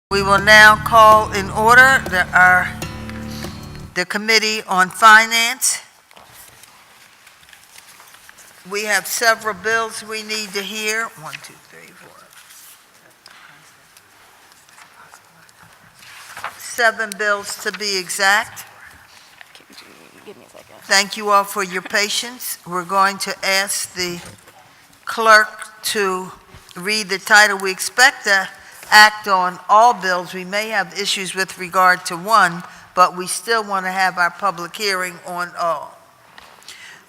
We will now call in order the Committee on Finance. We have several bills we need to hear. 1, 2, 3, 4. 7 bills to be exact. Give me a second. Thank you all for your patience. We're going to ask the clerk to read the title. We expect to act on all bills. We may have issues with regard to one, but we still want to have our public hearing on all.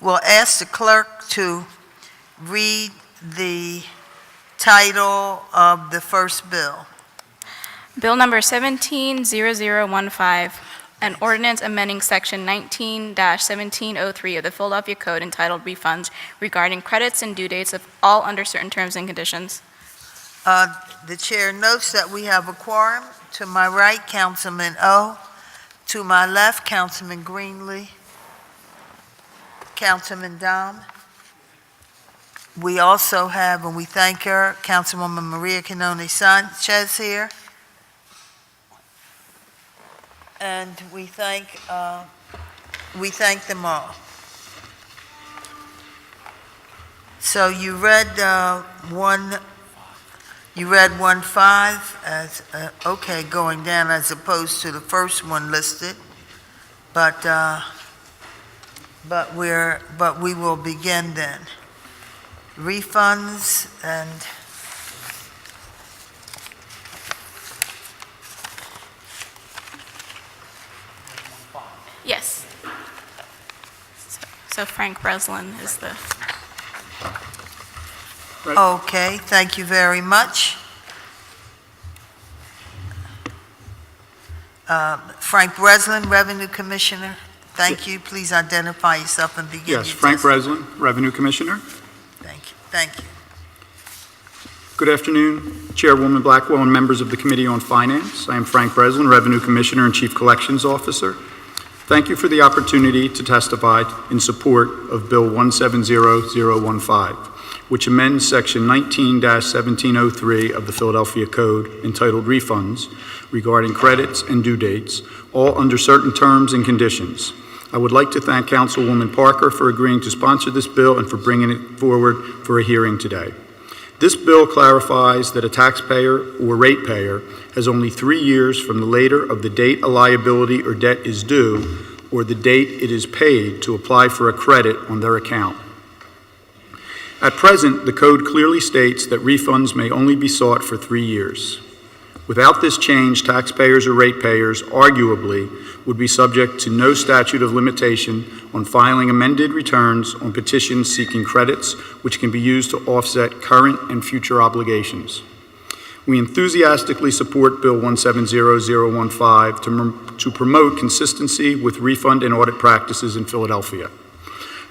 We'll ask the clerk to read the title of the first bill. Bill number 170015, an ordinance amending section 19-1703 of the Philadelphia Code entitled Refunds regarding credits and due dates of all under certain terms and conditions. The chair notes that we have a quorum. To my right, Councilman O. To my left, Councilman Greenlee. Councilman Dom. We also have, and we thank her, Councilwoman Maria Canone Sanchez here. And we thank them all. So you read 1-5 as, okay, going down as opposed to the first one listed. But we will begin then. Refunds and Yes. So Frank Breslin is the... okay, thank you very much. Frank Breslin, Revenue Commissioner. Thank you. Please identify yourself and begin. Yes, Frank Breslin, Revenue Commissioner. Thank you. Thank you. Good afternoon, Chairwoman Blackwell and members of the Committee on Finance. I am Frank Breslin, Revenue Commissioner and Chief Collections Officer. Thank you for the opportunity to testify in support of Bill 170015, which amends Section 19-1703 of the Philadelphia Code entitled Refunds regarding credits and due dates, all under certain terms and conditions. I would like to thank Councilwoman Parker for agreeing to sponsor this bill and for bringing it forward for a hearing today. This bill clarifies that a taxpayer or ratepayer has only 3 years from the later of the date a liability or debt is due or the date it is paid to apply for a credit on their account. At present, the code clearly states that refunds may only be sought for 3 years. Without this change, taxpayers or ratepayers arguably would be subject to no statute of limitation on filing amended returns on petitions seeking credits, which can be used to offset current and future obligations. We enthusiastically support Bill 170015 to promote consistency with refund and audit practices in Philadelphia,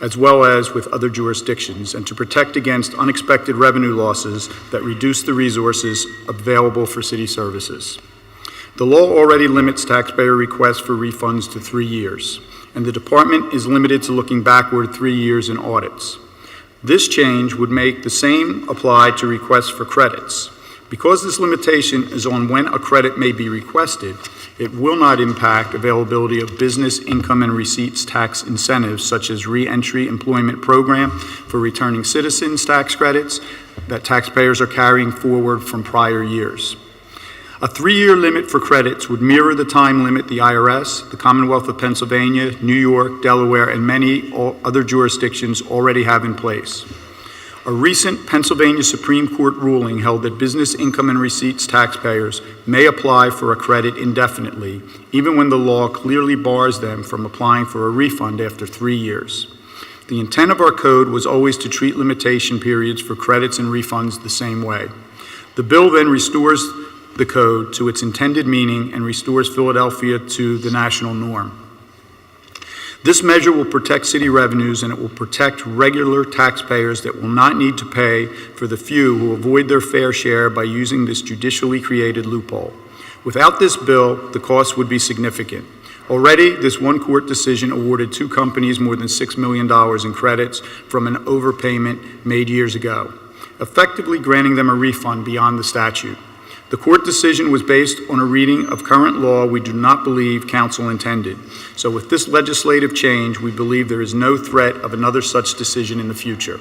as well as with other jurisdictions, and to protect against unexpected revenue losses that reduce the resources available for city services. The law already limits taxpayer requests for refunds to 3 years, and the department is limited to looking backward 3 years in audits. This change would make the same apply to requests for credits. Because this limitation is on when a credit may be requested, it will not impact availability of business income and receipts tax incentives such as re-entry employment program for returning citizens tax credits that taxpayers are carrying forward from prior years. A 3-year limit for credits would mirror the time limit the IRS, the Commonwealth of Pennsylvania, New York, Delaware, and many other jurisdictions already have in place. A recent Pennsylvania Supreme Court ruling held that business income and receipts taxpayers may apply for a credit indefinitely, even when the law clearly bars them from applying for a refund after 3 years. The intent of our code was always to treat limitation periods for credits and refunds the same way. The bill then restores the code to its intended meaning and restores Philadelphia to the national norm. This measure will protect city revenues, and it will protect regular taxpayers that will not need to pay for the few who avoid their fair share by using this judicially created loophole. Without this bill, the cost would be significant. Already, this one court decision awarded 2 companies more than $6 million in credits from an overpayment made years ago, effectively granting them a refund beyond the statute. The court decision was based on a reading of current law we do not believe council intended. So with this legislative change, we believe there is no threat of another such decision in the future.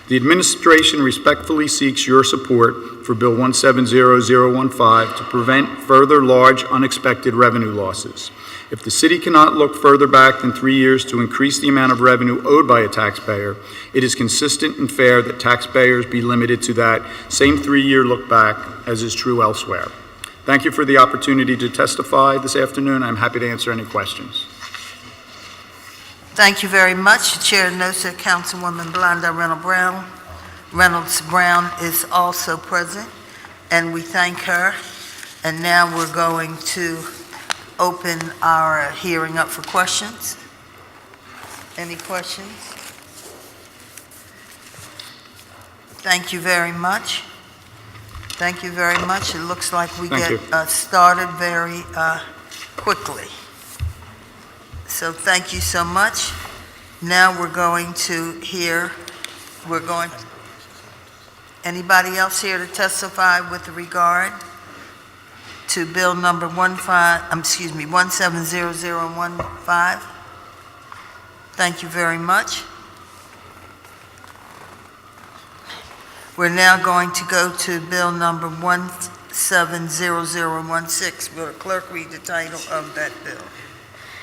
The administration respectfully seeks your support for Bill 170015 to prevent further large unexpected revenue losses. If the city cannot look further back than 3 years to increase the amount of revenue owed by a taxpayer, it is consistent and fair that taxpayers be limited to that same 3-year look back as is true elsewhere. Thank you for the opportunity to testify this afternoon. I'm happy to answer any questions. Thank you very much. The chair notes that Councilwoman Blonda Reynolds Brown is also present, and we thank her. And now we're going to open our hearing up for questions. Any questions? Thank you very much. Thank you very much. It looks like we Thank get started very quickly. So thank you so much. Now we're going to hear, anybody else here to testify with regard to bill number 170015? Thank you very much. We're now going to go to bill number 170016. Will the clerk read the title of that bill?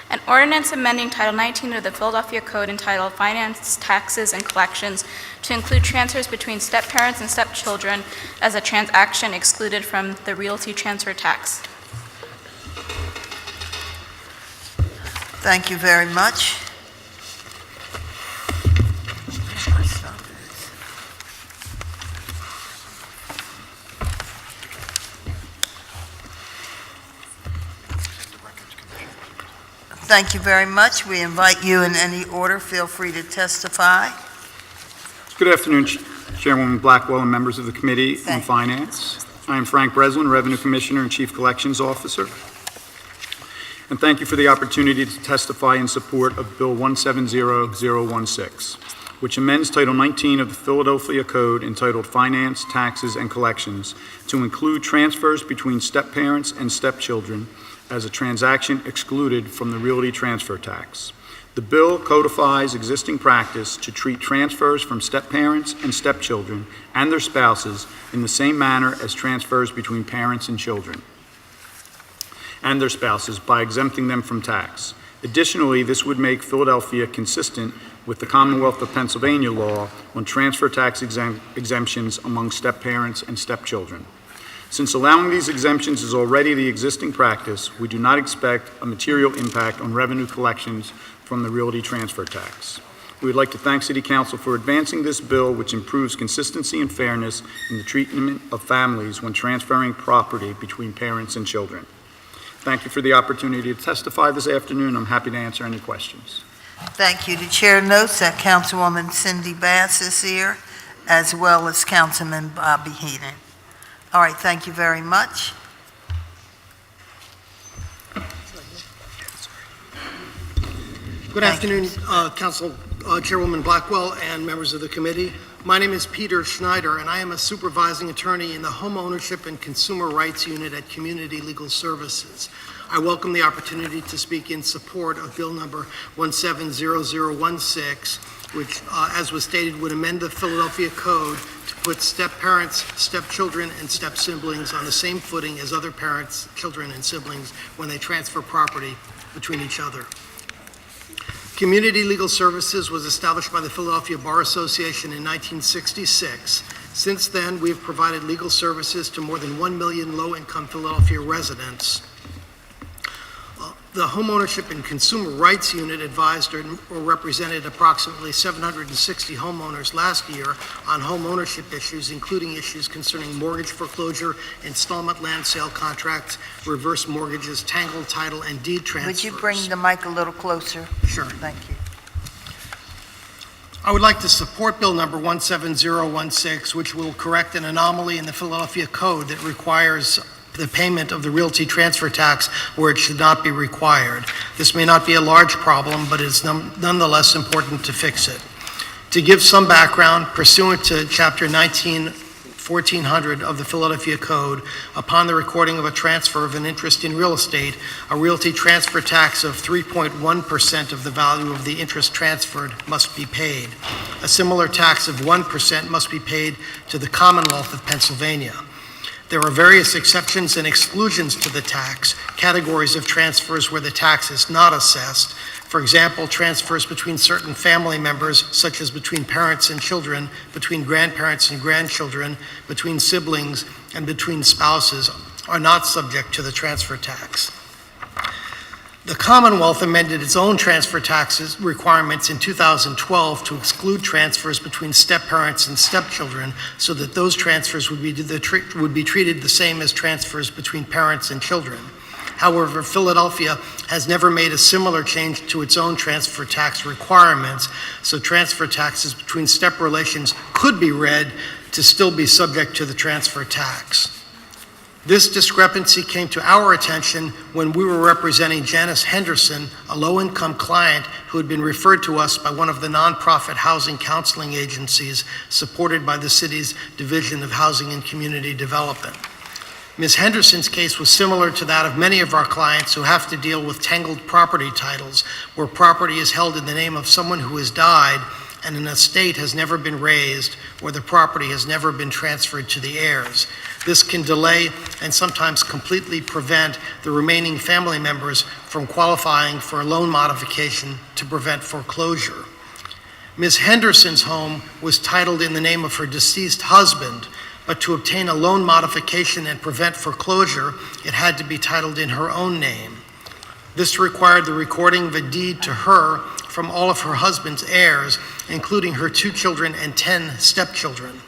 An ordinance amending Title 19 of the Philadelphia Code entitled Finance, Taxes, and Collections to include transfers between stepparents and stepchildren as a transaction excluded from the Realty Transfer Tax. Thank you very much. Thank you very much. We invite you in any order. Feel free to testify. Good afternoon, Chairwoman Blackwell and members of the Committee on Finance. I am Frank Breslin, Revenue Commissioner and Chief Collections Officer. And thank you for the opportunity to testify in support of Bill 170016, which amends Title 19 of the Philadelphia Code entitled Finance, Taxes, and Collections to include transfers between stepparents and stepchildren as a transaction excluded from the Realty Transfer Tax. The bill codifies existing practice to treat transfers from stepparents and stepchildren and their spouses in the same manner as transfers between parents and children and their spouses by exempting them from tax. Additionally, this would make Philadelphia consistent with the Commonwealth of Pennsylvania law on transfer tax exemptions among stepparents and stepchildren. Since allowing these exemptions is already the existing practice, we do not expect a material impact on revenue collections from the Realty Transfer Tax. We would like to thank City Council for advancing this bill, which improves consistency and fairness in the treatment of families when transferring property between parents and children. Thank you for the opportunity to testify this afternoon. I'm happy to answer any questions. Thank you. The chair notes that Councilwoman Cindy Bass is here, as well as Councilman Bobby Heenan. All right, thank you very much. Good afternoon, Council Chairwoman Blackwell and members of the committee. My name is Peter Schneider, and I am a supervising attorney in the Home Ownership and Consumer Rights Unit at Community Legal Services. I welcome the opportunity to speak in support of Bill number 170016, which, as was stated, would amend the Philadelphia Code to put step-parents, stepchildren, and step-siblings on the same footing as other parents, children, and siblings when they transfer property between each other. Community Legal Services was established by the Philadelphia Bar Association in 1966. Since then, we have provided legal services to more than 1 million low-income Philadelphia residents. The Homeownership and Consumer Rights Unit advised or represented approximately 760 homeowners last year on home ownership issues, including issues concerning mortgage foreclosure, installment land sale contracts, reverse mortgages, tangled title, and deed transfers. Would you bring the mic a little closer? Sure. Thank you. I would like to support Bill number 17016, which will correct an anomaly in the Philadelphia Code that requires the payment of the Realty Transfer Tax where it should not be required. This may not be a large problem, but it's nonetheless important to fix it. To give some background, pursuant to Chapter 19 1400 of the Philadelphia Code, upon the recording of a transfer of an interest in real estate, a realty transfer tax of 3.1% of the value of the interest transferred must be paid. A similar tax of 1% must be paid to the Commonwealth of Pennsylvania. There are various exceptions and exclusions to the tax, categories of transfers where the tax is not assessed. For example, transfers between certain family members, such as between parents and children, between grandparents and grandchildren, between siblings, and between spouses, are not subject to the transfer tax. The Commonwealth amended its own transfer taxes requirements in 2012 to exclude transfers between step-parents and stepchildren so that those transfers would be treated the same as transfers between parents and children. However, Philadelphia has never made a similar change to its own transfer tax requirements, so transfer taxes between step relations could be read to still be subject to the transfer tax. This discrepancy came to our attention when we were representing Janice Henderson, a low-income client who had been referred to us by one of the nonprofit housing counseling agencies supported by the city's Division of Housing and Community Development. Ms. Henderson's case was similar to that of many of our clients who have to deal with tangled property titles, where property is held in the name of someone who has died and an estate has never been raised, or the property has never been transferred to the heirs. This can delay and sometimes completely prevent the remaining family members from qualifying for a loan modification to prevent foreclosure. Ms. Henderson's home was titled in the name of her deceased husband, but to obtain a loan modification and prevent foreclosure, it had to be titled in her own name. This required the recording of a deed to her from all of her husband's heirs, including her 2 children and 10 stepchildren.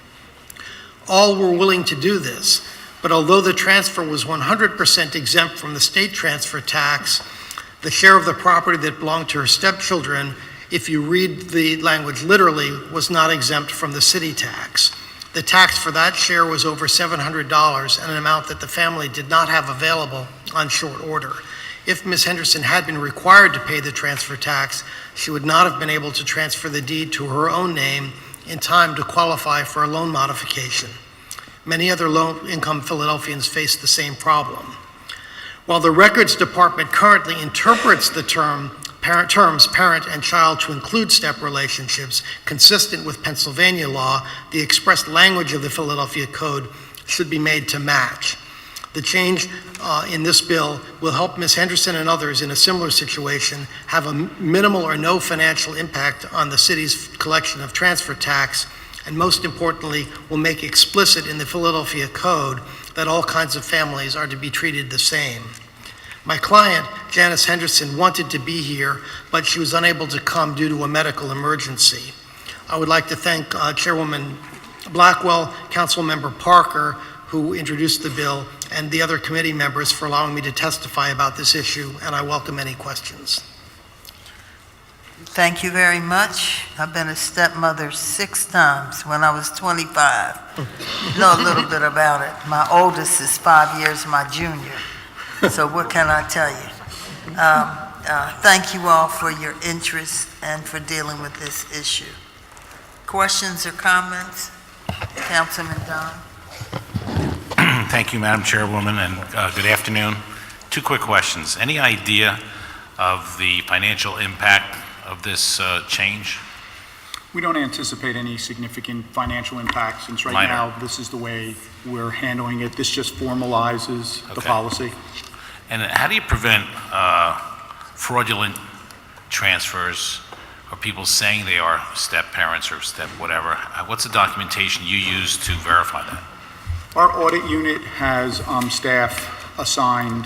All were willing to do this, but although the transfer was 100% exempt from the state transfer tax, the share of the property that belonged to her stepchildren, if you read the language literally, was not exempt from the city tax. The tax for that share was over $700, an amount that the family did not have available on short order. If Ms. Henderson had been required to pay the transfer tax, she would not have been able to transfer the deed to her own name in time to qualify for a loan modification. Many other low-income Philadelphians face the same problem. While the Records Department currently interprets the terms parent and child to include step relationships consistent with Pennsylvania law, the express language of the Philadelphia Code should be made to match. The change in this bill will help Ms. Henderson and others in a similar situation have a minimal or no financial impact on the city's collection of transfer tax, and most importantly, will make explicit in the Philadelphia Code that all kinds of families are to be treated the same. My client, Janice Henderson, wanted to be here, but she was unable to come due to a medical emergency. I would like to thank Chairwoman Blackwell, Councilmember Parker, who introduced the bill, and the other committee members for allowing me to testify about this issue, and I welcome any questions. Thank you very much. I've been a stepmother 6 times when I was 25. Know a little bit about it. My oldest is 5 years my junior. So what can I tell you? Thank you all for your interest and for dealing with this issue. Questions or comments? Councilman Don? Thank you, Madam Chairwoman, and good afternoon. 2 quick questions. Any idea of the financial impact of this change? We don't anticipate any significant financial impact since right Minor. now this is the way we're handling it. This just formalizes the Okay. policy. And how do you prevent fraudulent transfers or people saying they are step parents or step whatever? What's the documentation you use to verify that? Our audit unit has staff assigned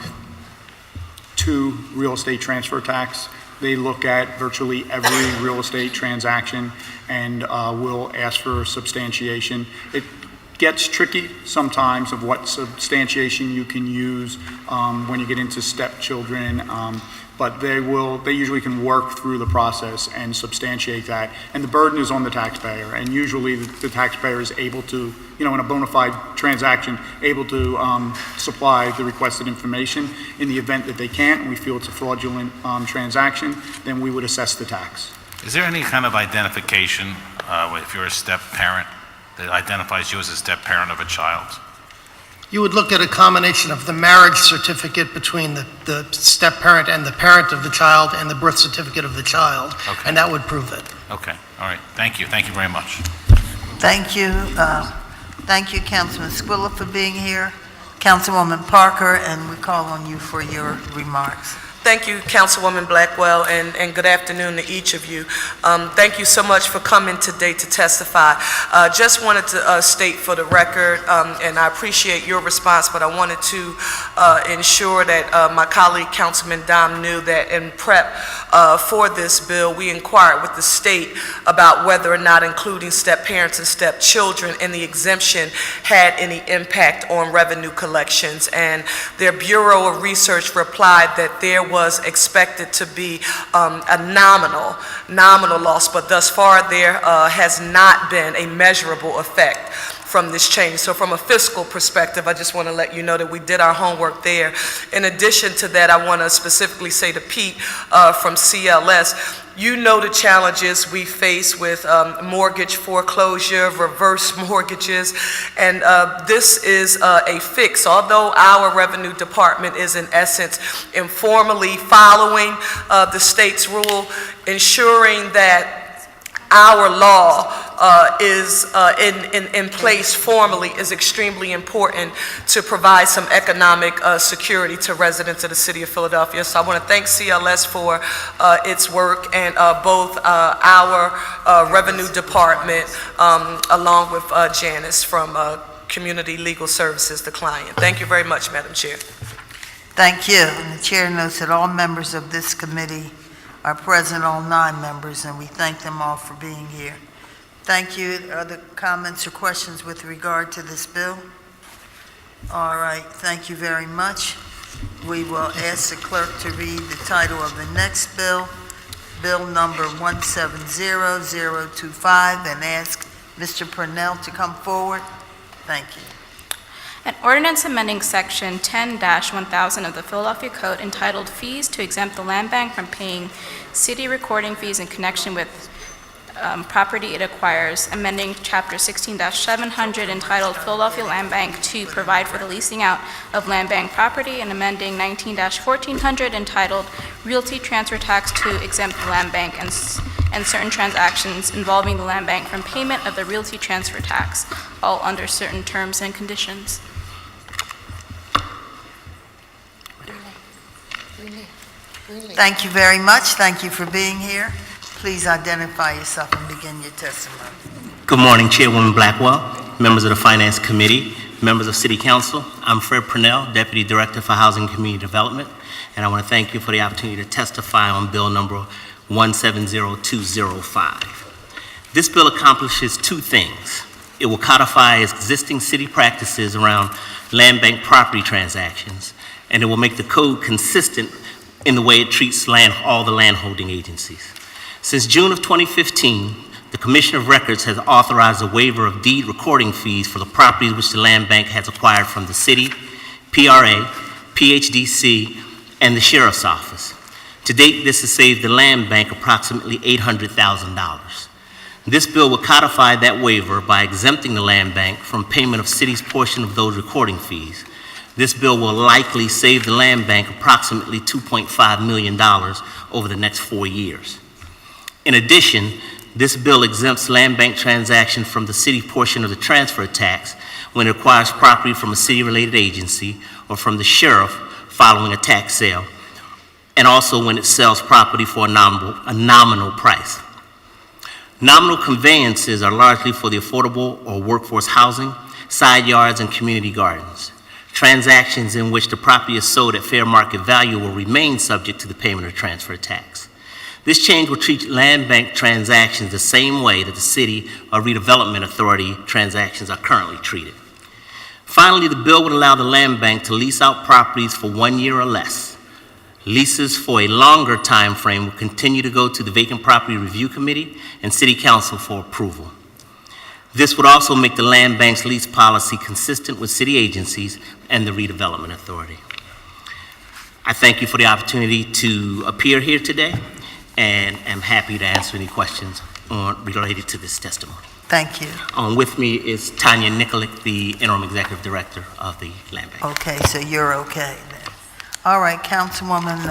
to real estate transfer tax. They look at virtually every real estate transaction and will ask for substantiation. It gets tricky sometimes of what substantiation you can use when you get into stepchildren, but they usually can work through the process and substantiate that. And the burden is on the taxpayer, and usually the taxpayer is able to, in a bona fide transaction, able to supply the requested information. In the event that they can't, and we feel it's a fraudulent transaction, then we would assess the tax. Is there any kind of identification if you're a step parent that identifies you as a step-parent of a child? You would look at a combination of the marriage certificate between the step-parent and the parent of the child and the birth certificate of the child, Okay. and that would prove it. Okay, all right, thank you very much. Thank you. Thank you, Councilman Squilla, for being here. Councilwoman Parker, and we call on you for your remarks. Thank you, Councilwoman Blackwell, and good afternoon to each of you. Thank you so much for coming today to testify. Just wanted to state for the record, and I appreciate your response, but I wanted to ensure that my colleague, Councilman Dom, knew that in prep for this bill, we inquired with the state about whether or not including step-parents and step-children in the exemption had any impact on revenue collections, and their Bureau of Research replied that there was expected to be a nominal loss, but thus far there has not been a measurable effect from this change. So from a fiscal perspective, I just want to let you know that we did our homework there. In addition to that, I want to specifically say to Pete from CLS, you know the challenges we face with mortgage foreclosure, reverse mortgages, and this is a fix. Although our revenue department is in essence informally following the state's rule, ensuring that our law is in place formally is extremely important to provide some economic security to residents of the city of Philadelphia. So I want to thank CLS for its work, and both our revenue department along with Janice from Community Legal Services, the client. Thank you very much, Madam Chair. Thank you. And the chair notes that all members of this committee are present, all 9 members, and we thank them all for being here. Thank you. Other comments or questions with regard to this bill? All right, thank you very much. We will ask the clerk to read the title of the next bill, Bill number 170025, and ask Mr. Purnell to come forward. Thank you. An ordinance amending Section 10-1000 of the Philadelphia Code entitled Fees to exempt the land bank from paying city recording fees in connection with property it acquires, amending Chapter 16-700 entitled Philadelphia Land Bank to provide for the leasing out of land bank property, and amending 19-1400 entitled Realty Transfer Tax to exempt the land bank and certain transactions involving the land bank from payment of the Realty Transfer Tax, all under certain terms and conditions. Thank you very much. Thank you for being here. Please identify yourself and begin your testimony. Good morning, Chairwoman Blackwell, members of the Finance Committee, members of City Council. I'm Fred Purnell, Deputy Director for Housing and Community Development, and I want to thank you for the opportunity to testify on Bill number 170205. This bill accomplishes 2 things. It will codify existing city practices around land bank property transactions, and it will make the code consistent in the way it treats all the landholding agencies. Since June of 2015, the Commission of Records has authorized a waiver of deed recording fees for the properties which the land bank has acquired from the city, PRA, PHDC, and the Sheriff's Office. To date, this has saved the land bank approximately $800,000. This bill will codify that waiver by exempting the land bank from payment of city's portion of those recording fees. This bill will likely save the land bank approximately $2.5 million over the next 4 years. In addition, this bill exempts land bank transactions from the city portion of the transfer tax when it acquires property from a city-related agency or from the sheriff following a tax sale, and also when it sells property for a nominal price. Nominal conveyances are largely for the affordable or workforce housing, side yards, and community gardens. Transactions in which the property is sold at fair market value will remain subject to the payment of transfer tax. This change will treat land bank transactions the same way that the city or redevelopment authority transactions are currently treated. Finally, the bill would allow the land bank to lease out properties for 1 year or less. Leases for a longer time frame will continue to go to the Vacant Property Review Committee and City Council for approval. This would also make the land bank's lease policy consistent with city agencies and the redevelopment authority. I thank you for the opportunity to appear here today, and am happy to answer any questions related to this testimony. Thank you. With me is Tanya Nikolic, the Interim Executive Director of the Land Bank. Okay, so you're okay then. All right, Councilwoman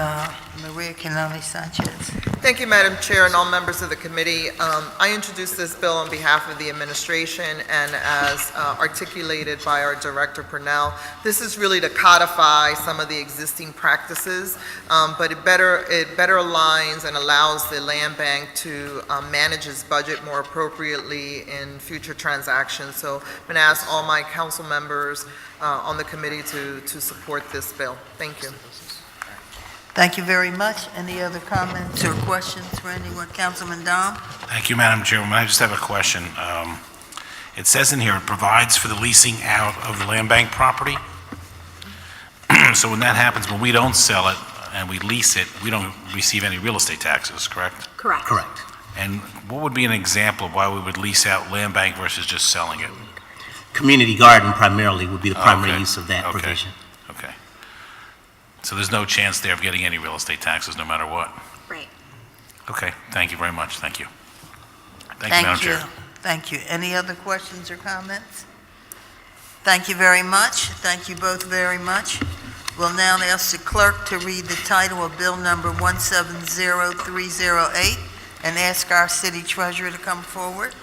Maria Canoni Sanchez. Thank you, Madam Chair, and all members of the committee. I introduced this bill on behalf of the administration, and as articulated by our Director Purnell, this is really to codify some of the existing practices, but it better aligns and allows the land bank to manage its budget more appropriately in future transactions. So I'm going to ask all my council members on the committee to support this bill. Thank you. Thank you very much. Any other comments or questions for anyone? Councilman Dom? Thank you, Madam Chairwoman. I just have a question. It says in here, it provides for the leasing out of the land bank property. So when that happens, when we don't sell it and we lease it, we don't receive any real estate taxes, correct? Correct. Correct. And what would be an example of why we would lease out land bank versus just selling it? Community garden primarily would be the primary Okay. use of that Okay. provision. Okay. So there's no chance there of getting any real estate taxes no matter what? Right. Okay, thank you very much. Thank you. Thank you, Madam Thank you. Chair. Thank you. Any other questions or comments? Thank you very much. Thank you both very much. We'll now ask the clerk to read the title of Bill Number 170308 and ask our city treasurer to come forward.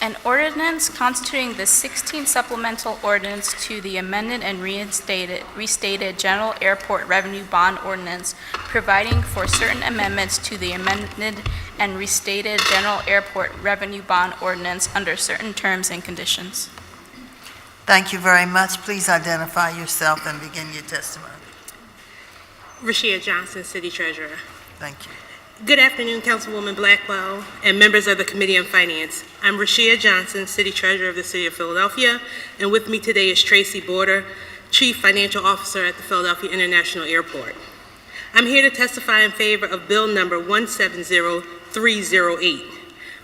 An ordinance constituting the 16th supplemental ordinance to the amended and restated General Airport Revenue Bond Ordinance, providing for certain amendments to the amended and restated General Airport Revenue Bond Ordinance under certain terms and conditions. Thank you very much. Please identify yourself and begin your testimony. Rashia Johnson, City Treasurer. Thank you. Good afternoon, Councilwoman Blackwell and members of the Committee on Finance. I'm Rashia Johnson, City Treasurer of the City of Philadelphia, and with me today is Tracy Border, Chief Financial Officer at the Philadelphia International Airport. I'm here to testify in favor of Bill Number 170308.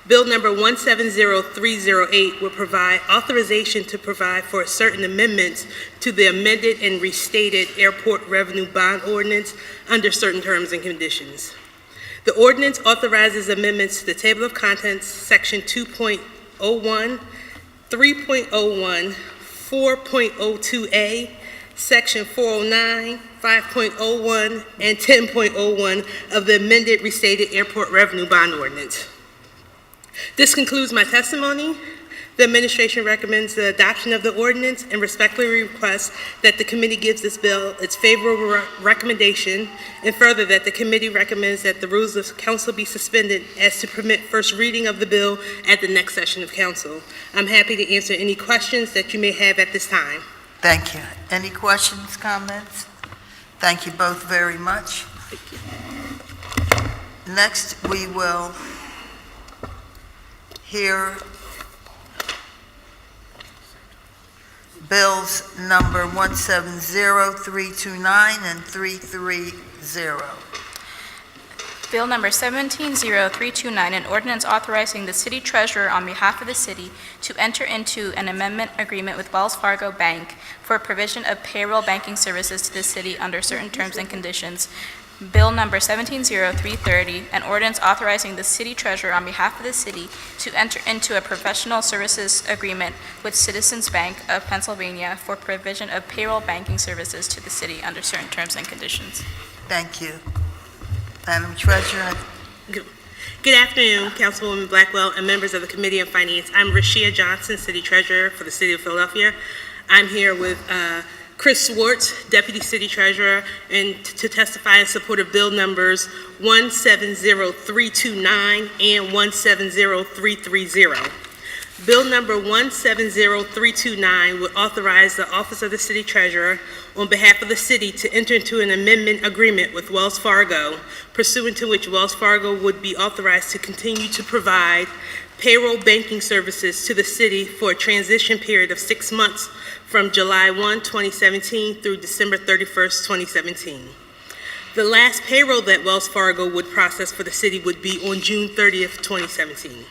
Bill Number 170308 will provide authorization to provide for certain amendments to the amended and restated Airport Revenue Bond Ordinance under certain terms and conditions. The ordinance authorizes amendments to the Table of Contents, Section 2.01, 3.01, 4.02A, Section 409, 5.01, and 10.01 of the amended restated Airport Revenue Bond Ordinance. This concludes my testimony. The administration recommends the adoption of the ordinance and respectfully requests that the committee gives this bill its favorable recommendation, and further that the committee recommends that the rules of council be suspended as to permit first reading of the bill at the next session of council. I'm happy to answer any questions that you may have at this time. Thank you. Any questions, comments? Thank you both very much. Next, we will hear Bills Number 170329 and 330. Bill Number 170329, an ordinance authorizing the city treasurer on behalf of the city to enter into an amendment agreement with Wells Fargo Bank for provision of payroll banking services to the city under certain terms and conditions. Bill Number 170330, an ordinance authorizing the city treasurer on behalf of the city to enter into a professional services agreement with Citizens Bank of Pennsylvania for provision of payroll banking services to the city under certain terms and conditions. Thank you. Madam Treasurer. Good afternoon, Councilwoman Blackwell and members of the Committee on Finance. I'm Rashia Johnson, City Treasurer for the City of Philadelphia. I'm here with Chris Swartz, Deputy City Treasurer, and to testify in support of Bill Numbers 170329 and 170330. Bill Number 170329 would authorize the Office of the City Treasurer on behalf of the city to enter into an amendment agreement with Wells Fargo, pursuant to which Wells Fargo would be authorized to continue to provide payroll banking services to the city for a transition period of 6 months from July 1, 2017 through December 31st, 2017. The last payroll that Wells Fargo would process for the city would be on June 30th, 2017.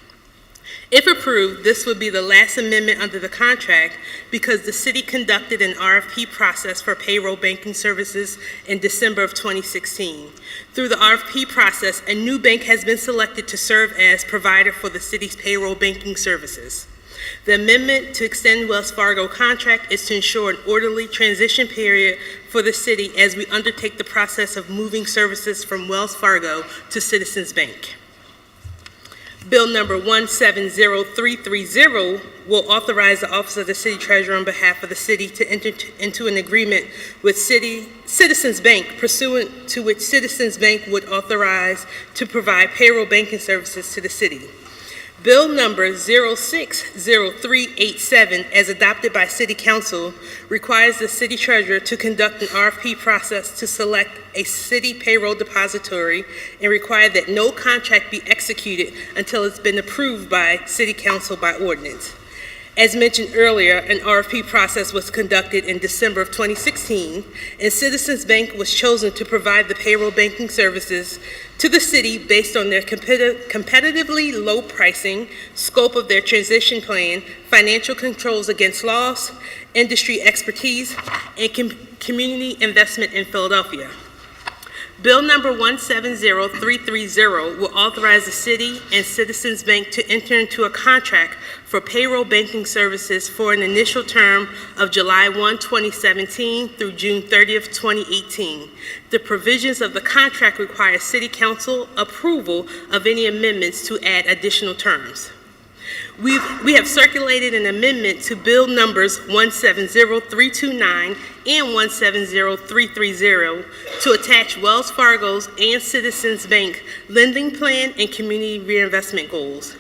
If approved, this would be the last amendment under the contract because the city conducted an RFP process for payroll banking services in December of 2016. Through the RFP process, a new bank has been selected to serve as provider for the city's payroll banking services. The amendment to extend Wells Fargo contract is to ensure an orderly transition period for the city as we undertake the process of moving services from Wells Fargo to Citizens Bank. Bill number 170330 will authorize the Office of the City Treasurer on behalf of the city to enter into an agreement with Citizens Bank, pursuant to which Citizens Bank would authorize to provide payroll banking services to the city. Bill number 060387, as adopted by City Council, requires the City Treasurer to conduct an RFP process to select a city payroll depository and require that no contract be executed until it's been approved by City Council by ordinance. As mentioned earlier, an RFP process was conducted in December of 2016, and Citizens Bank was chosen to provide the payroll banking services to the city based on their competitively low pricing, scope of their transition plan, financial controls against loss, industry expertise, and community investment in Philadelphia. Bill number 170330 will authorize the city and Citizens Bank to enter into a contract for payroll banking services for an initial term of July 1, 2017 through June 30th, 2018. The provisions of the contract require City Council approval of any amendments to add additional terms. We have circulated an amendment to Bill numbers 170329 and 170330 to attach Wells Fargo's and Citizens Bank lending plan and community reinvestment goals.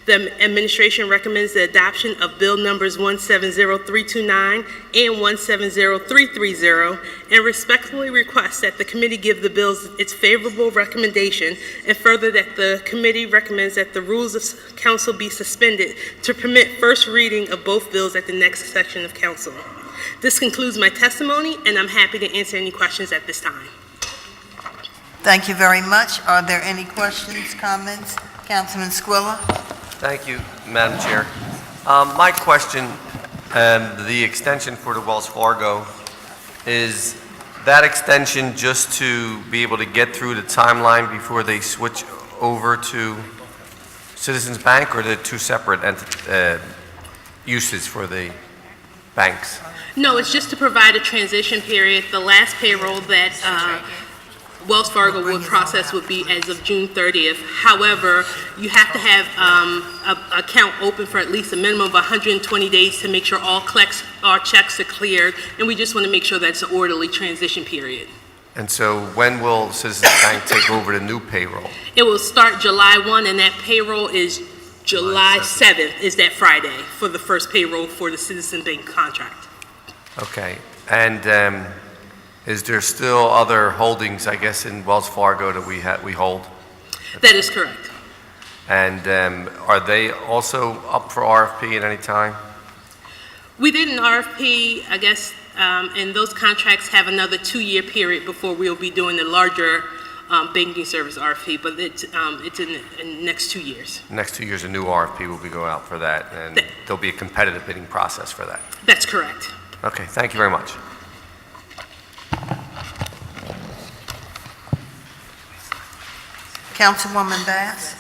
The administration recommends the adoption of Bill numbers 170329 and 170330 and respectfully requests that the committee give the bills its favorable recommendation, and further that the committee recommends that the rules of council be suspended to permit first reading of both bills at the next session of council. This concludes my testimony, and I'm happy to answer any questions at this time. Thank you very much. Are there any questions, comments? Councilman Squilla? Thank you, Madam Chair. My question, the extension for the Wells Fargo, is that extension just to be able to get through the timeline before they switch over to Citizens Bank, or the two separate uses for the banks? No, it's just to provide a transition period. The last payroll that Wells Fargo would process would be as of June 30th. However, you have to have an account open for at least a minimum of 120 days to make sure all checks are cleared, and we just want to make sure that's an orderly transition period. And so when will Citizens Bank take over the new payroll? It will start July 1, and that payroll is July 7th, is that Friday, for the first payroll for the Citizen Bank contract. Okay. And is there still other holdings, I guess, in Wells Fargo that we hold? That is correct. And are they also up for RFP at any time? We did an RFP, I guess, and those contracts have another 2-year period before we'll be doing the larger banking service RFP, but it's in the next 2 years. Next 2 years, a new RFP will be going out for that, and there'll be a competitive bidding process for that. That's correct. Okay, thank you very much. Councilwoman Bass?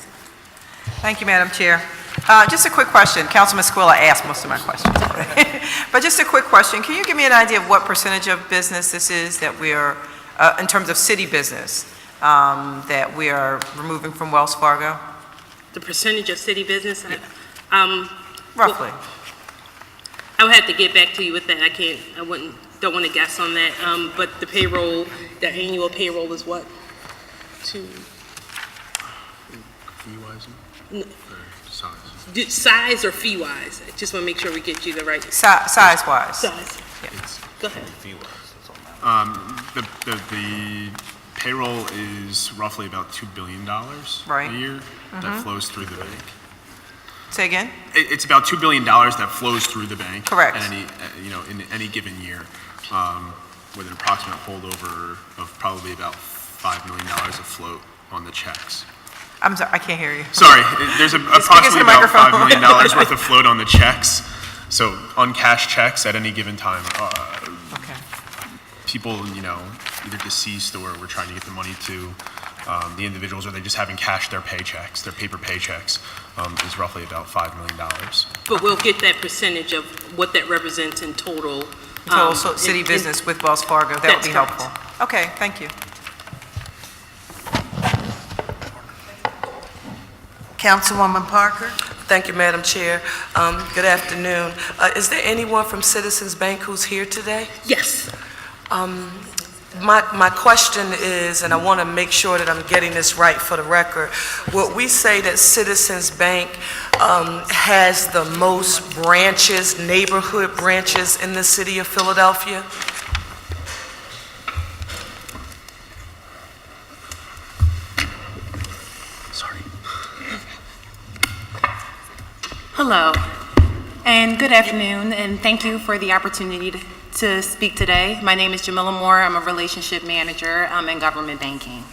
Thank you, Madam Chair. Just a quick question. Councilman Squilla asked most of my questions already. But just a quick question. Can you give me an idea of what percentage of business this is that we are, in terms of city business, that we are removing from Wells Fargo? The percentage of city business? Roughly. I would have to get back to you with that. Don't want to guess on that. But the payroll, the annual payroll is what? Size or fee-wise? I just want to make sure we get you the right. Size-wise. Size. Yeah. Go ahead. The payroll is roughly about $2 billion a year that flows through the bank. Say again? It's about $2 billion that flows through the bank. Correct. At in any given year, with an approximate holdover of probably about $5 million of float on the checks. I'm sorry, I can't hear you. Sorry, there's approximately about microphone. $5 million worth of float on the checks. So uncashed checks at any given time. Okay. People, either deceased or we're trying to get the money to the individuals, or they just haven't cashed their paychecks, their paper paychecks, is roughly about $5 million. But we'll get that percentage of what that represents in total. Total city business with Wells Fargo, that would That's be correct. helpful. Okay, thank you. Councilwoman Parker? Thank you, Madam Chair. Good afternoon. Is there anyone from Citizens Bank who's here today? Yes. My question is, and I want to make sure that I'm getting this right for the record, would we say that Citizens Bank has the most branches, neighborhood branches in the city of Philadelphia? Hello, and good afternoon, and thank you for the opportunity to speak today. My name is Jamila Moore. I'm a relationship manager in government banking.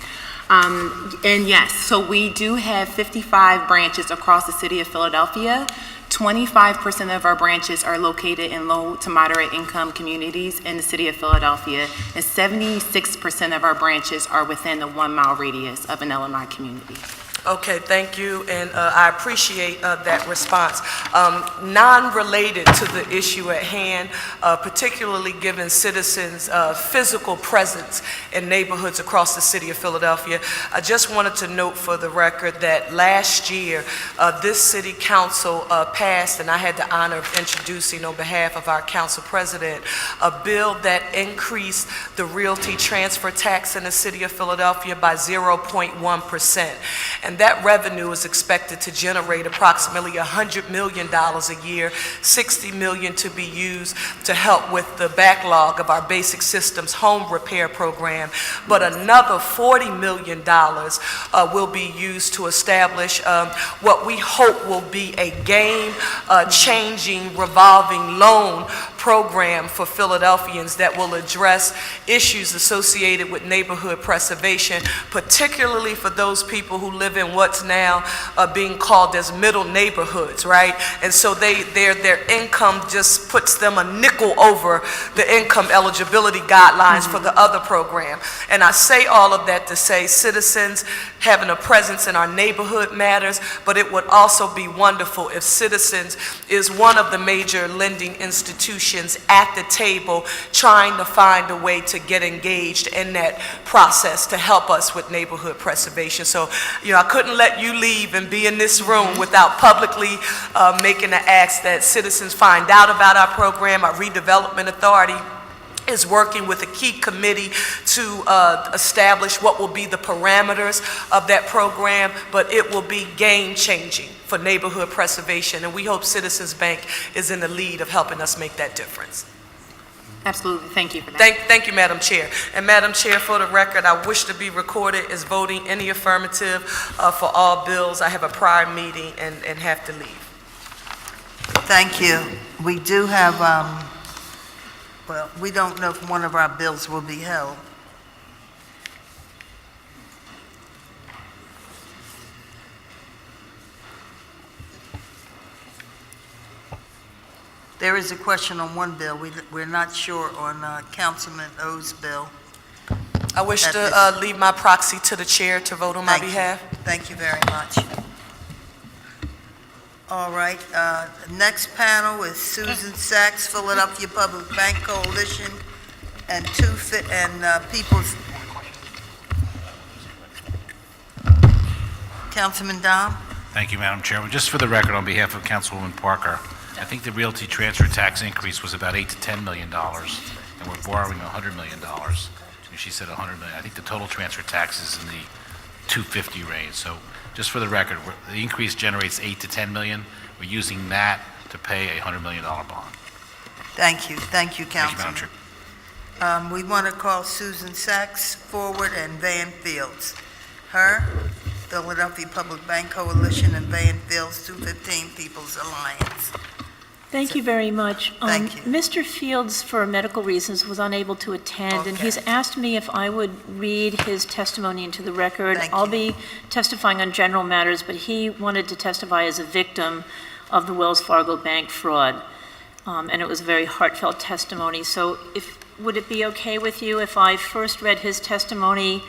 And yes, so we do have 55 branches across the city of Philadelphia. 25% of our branches are located in low to moderate income communities in the city of Philadelphia, and 76% of our branches are within the 1 mile radius of an LMI community. Okay, thank you, and I appreciate that response. Non-related to the issue at hand, particularly given citizens' physical presence in neighborhoods across the city of Philadelphia, I just wanted to note for the record that last year, this city council passed, and I had the honor of introducing on behalf of our council president, a bill that increased the Realty Transfer Tax in the city of Philadelphia by 0.1%. And that revenue is expected to generate approximately $100 million a year, $60 million to be used to help with the backlog of our basic systems home repair program, but another $40 million will be used to establish what we hope will be a game-changing revolving loan program for Philadelphians that will address issues associated with neighborhood preservation, particularly for those people who live in what's now being called as middle neighborhoods, right? And so their income just puts them a nickel over the income eligibility guidelines for the other program. And I say all of that to say citizens having a presence in our neighborhood matters, but it would also be wonderful if Citizens is one of the major lending institutions at the table trying to find a way to get engaged in that process to help us with neighborhood preservation. So, I couldn't let you leave and be in this room without publicly making an ask that citizens find out about our program. Our redevelopment authority is working with a key committee to establish what will be the parameters of that program, but it will be game-changing for neighborhood preservation, and we hope Citizens Bank is in the lead of helping us make that difference. Absolutely, thank you for that. Thank you, Madam Chair. And Madam Chair, for the record, I wish to be recorded as voting in the affirmative for all bills. I have a prior meeting and have to leave. Thank you. We do have, well, we don't know if one of our bills will be held. There is a question on one bill. We're not sure on Councilman O's bill. I wish to leave my proxy to the chair to vote on my behalf. Thank you very much. All right, next panel is Susan Sachs, Philadelphia Public Bank Coalition, and People's. Councilman Dom? Thank you, Madam Chair. Just for the record, on behalf of Councilwoman Parker, I think the Realty Transfer Tax increase was about $8 to $10 million, and we're borrowing $100 million. She said $100 million. I think the total transfer tax is in the $250 range. So just for the record, the increase generates $8 to $10 million. We're using that to pay a $100 million bond. Thank you, Councilman. Thank you, Madam Chair. We want to call Susan Sachs forward and Van Fields. Her, Philadelphia Public Bank Coalition, and Van Fields, 215 People's Alliance. Thank you very much. Thank you. Mr. Fields, for medical reasons, was unable to attend, and he's asked me if I would read his testimony into the record. I'll be testifying on general matters, but he wanted to testify as a victim of the Wells Fargo bank fraud, and it was a very heartfelt testimony. So would it be okay with you if I first read his testimony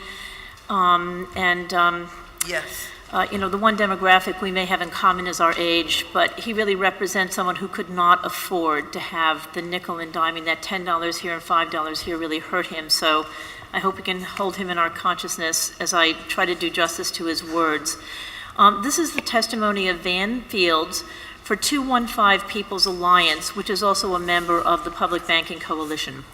Yes. The one demographic we may have in common is our age, but he really represents someone who could not afford to have the nickel and diming. That $10 here and $5 here really hurt him. So I hope we can hold him in our consciousness as I try to do justice to his words. This is the testimony of Van Fields for 215 People's Alliance, which is also a member of the Public Banking Coalition.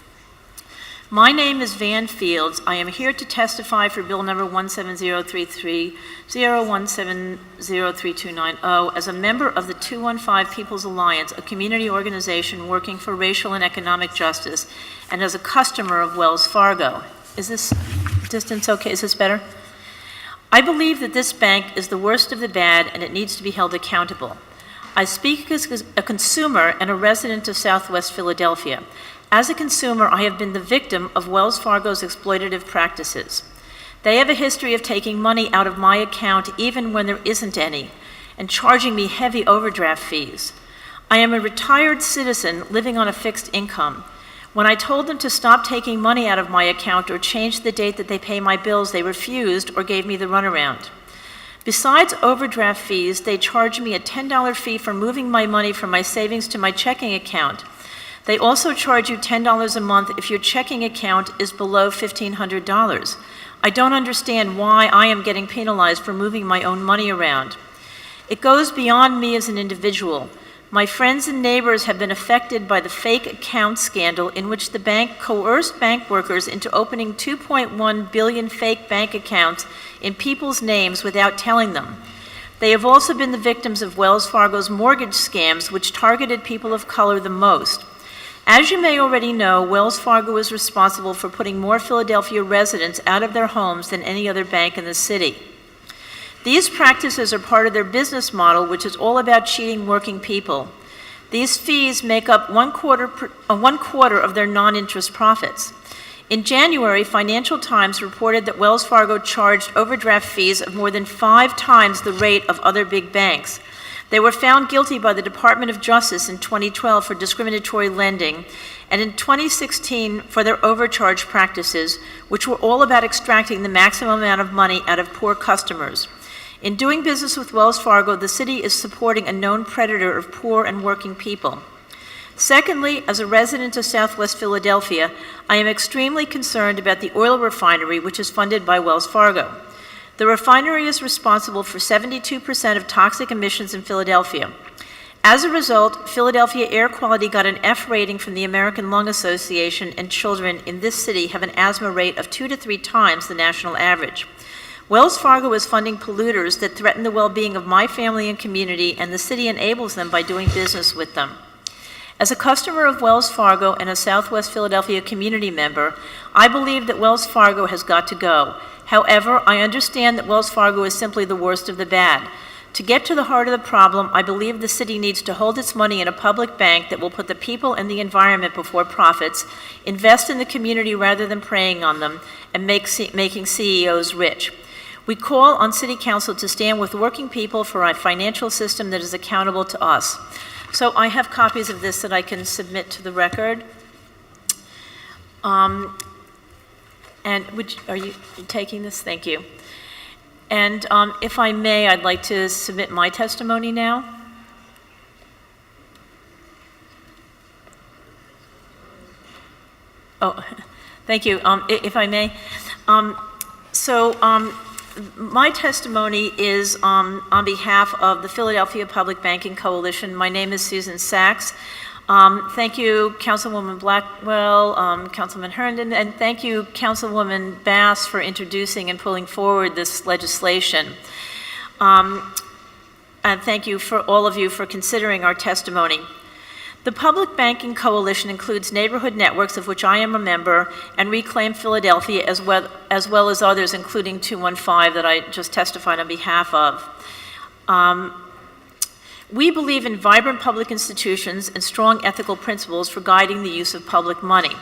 My name is Van Fields. I am here to testify for Bill number 17033-01703290 as a member of the 215 People's Alliance, a community organization working for racial and economic justice, and as a customer of Wells Fargo. Is this distance okay? Is this better? I believe that this bank is the worst of the bad and it needs to be held accountable. I speak as a consumer and a resident of Southwest Philadelphia. As a consumer, I have been the victim of Wells Fargo's exploitative practices. They have a history of taking money out of my account even when there isn't any, and charging me heavy overdraft fees. I am a retired citizen living on a fixed income. When I told them to stop taking money out of my account or change the date that they pay my bills, they refused or gave me the runaround. Besides overdraft fees, they charged me a $10 fee for moving my money from my savings to my checking account. They also charge you $10 a month if your checking account is below $1,500. I don't understand why I am getting penalized for moving my own money around. It goes beyond me as an individual. My friends and neighbors have been affected by the fake account scandal in which the bank coerced bank workers into opening 2.1 billion fake bank accounts in people's names without telling them. They have also been the victims of Wells Fargo's mortgage scams, which targeted people of color the most. As you may already know, Wells Fargo is responsible for putting more Philadelphia residents out of their homes than any other bank in the city. These practices are part of their business model, which is all about cheating working people. These fees make up one quarter of their non-interest profits. In January, Financial Times reported that Wells Fargo charged overdraft fees of more than 5 times the rate of other big banks. They were found guilty by the Department of Justice in 2012 for discriminatory lending, and in 2016 for their overcharge practices, which were all about extracting the maximum amount of money out of poor customers. In doing business with Wells Fargo, the city is supporting a known predator of poor and working people. Secondly, as a resident of Southwest Philadelphia, I am extremely concerned about the oil refinery, which is funded by Wells Fargo. The refinery is responsible for 72% of toxic emissions in Philadelphia. As a result, Philadelphia air quality got an F rating from the American Lung Association, and children in this city have an asthma rate of 2 to 3 times the national average. Wells Fargo is funding polluters that threaten the well-being of my family and community, and the city enables them by doing business with them. As a customer of Wells Fargo and a Southwest Philadelphia community member, I believe that Wells Fargo has got to go. However, I understand that Wells Fargo is simply the worst of the bad. To get to the heart of the problem, I believe the city needs to hold its money in a public bank that will put the people and the environment before profits, invest in the community rather than preying on them, and making CEOs rich. We call on City Council to stand with working people for a financial system that is accountable to us. So I have copies of this that I can submit to the record. And are you taking this? Thank you. And if I may, I'd like to submit my testimony now. Oh, thank you. If I may. My testimony is on behalf of the Philadelphia Public Banking Coalition. My name is Susan Sachs. Thank you, Councilwoman Blackwell, Councilman Herndon, and thank you, Councilwoman Bass, for introducing and pulling forward this legislation. And thank you for all of you for considering our testimony. The Public Banking Coalition includes neighborhood networks, of which I am a member, and Reclaim Philadelphia, as well as others, including 215 that I just testified on behalf of. We believe in vibrant public institutions and strong ethical principles for guiding the use of public money.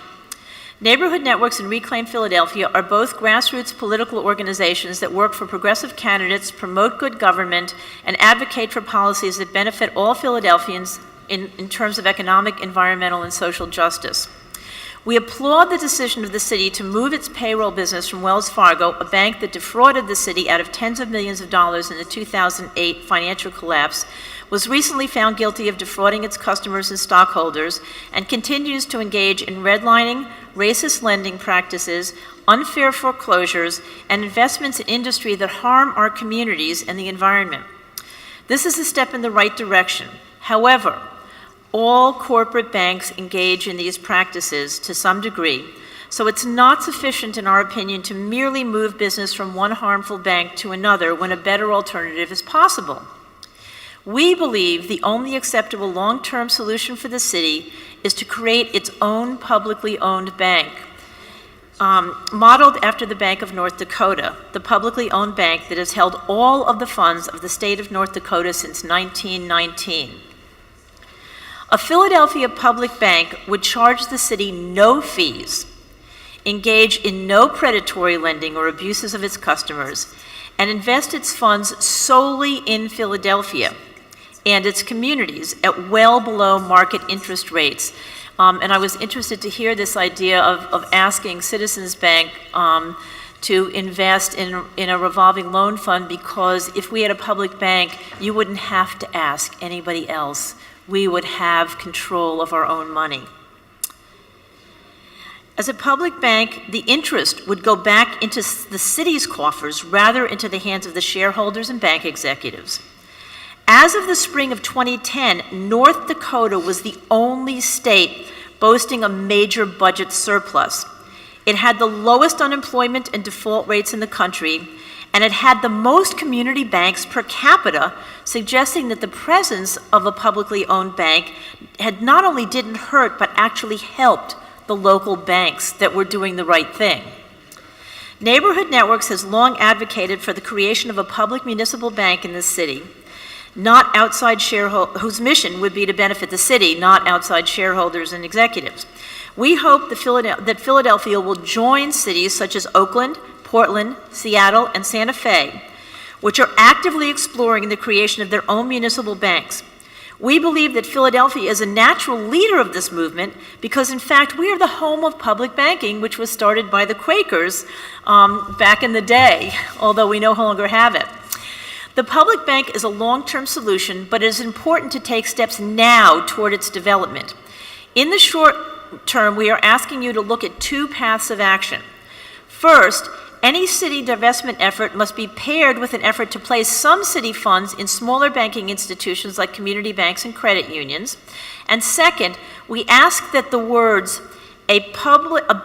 Neighborhood Networks and Reclaim Philadelphia are both grassroots political organizations that work for progressive candidates, promote good government, and advocate for policies that benefit all Philadelphians in terms of economic, environmental, and social justice. We applaud the decision of the city to move its payroll business from Wells Fargo, a bank that defrauded the city out of tens of millions of dollars in the 2008 financial collapse, was recently found guilty of defrauding its customers and stockholders, and continues to engage in redlining, racist lending practices, unfair foreclosures, and investments in industry that harm our communities and the environment. This is a step in the right direction. However, all corporate banks engage in these practices to some degree, so it's not sufficient, in our opinion, to merely move business from one harmful bank to another when a better alternative is possible. We believe the only acceptable long-term solution for the city is to create its own publicly owned bank, modeled after the Bank of North Dakota, the publicly owned bank that has held all of the funds of the state of North Dakota since 1919. A Philadelphia public bank would charge the city no fees, engage in no predatory lending or abuses of its customers, and invest its funds solely in Philadelphia and its communities at well below market interest rates. And I was interested to hear this idea of asking Citizens Bank to invest in a revolving loan fund, because if we had a public bank, you wouldn't have to ask anybody else. We would have control of our own money. As a public bank, the interest would go back into the city's coffers rather into the hands of the shareholders and bank executives. As of the spring of 2010, North Dakota was the only state boasting a major budget surplus. It had the lowest unemployment and default rates in the country, and it had the most community banks per capita, suggesting that the presence of a publicly owned bank had not only didn't hurt, but actually helped the local banks that were doing the right thing. Neighborhood Networks has long advocated for the creation of a public municipal bank in the city, not outside whose mission would be to benefit the city, not outside shareholders and executives. We hope that Philadelphia will join cities such as Oakland, Portland, Seattle, and Santa Fe, which are actively exploring the creation of their own municipal banks. We believe that Philadelphia is a natural leader of this movement because, in fact, we are the home of public banking, which was started by the Quakers back in the day, although we no longer have it. The public bank is a long-term solution, but it is important to take steps now toward its development. In the short term, we are asking you to look at two paths of action. First, any city divestment effort must be paired with an effort to place some city funds in smaller banking institutions like community banks and credit unions. And second, we ask that the words, a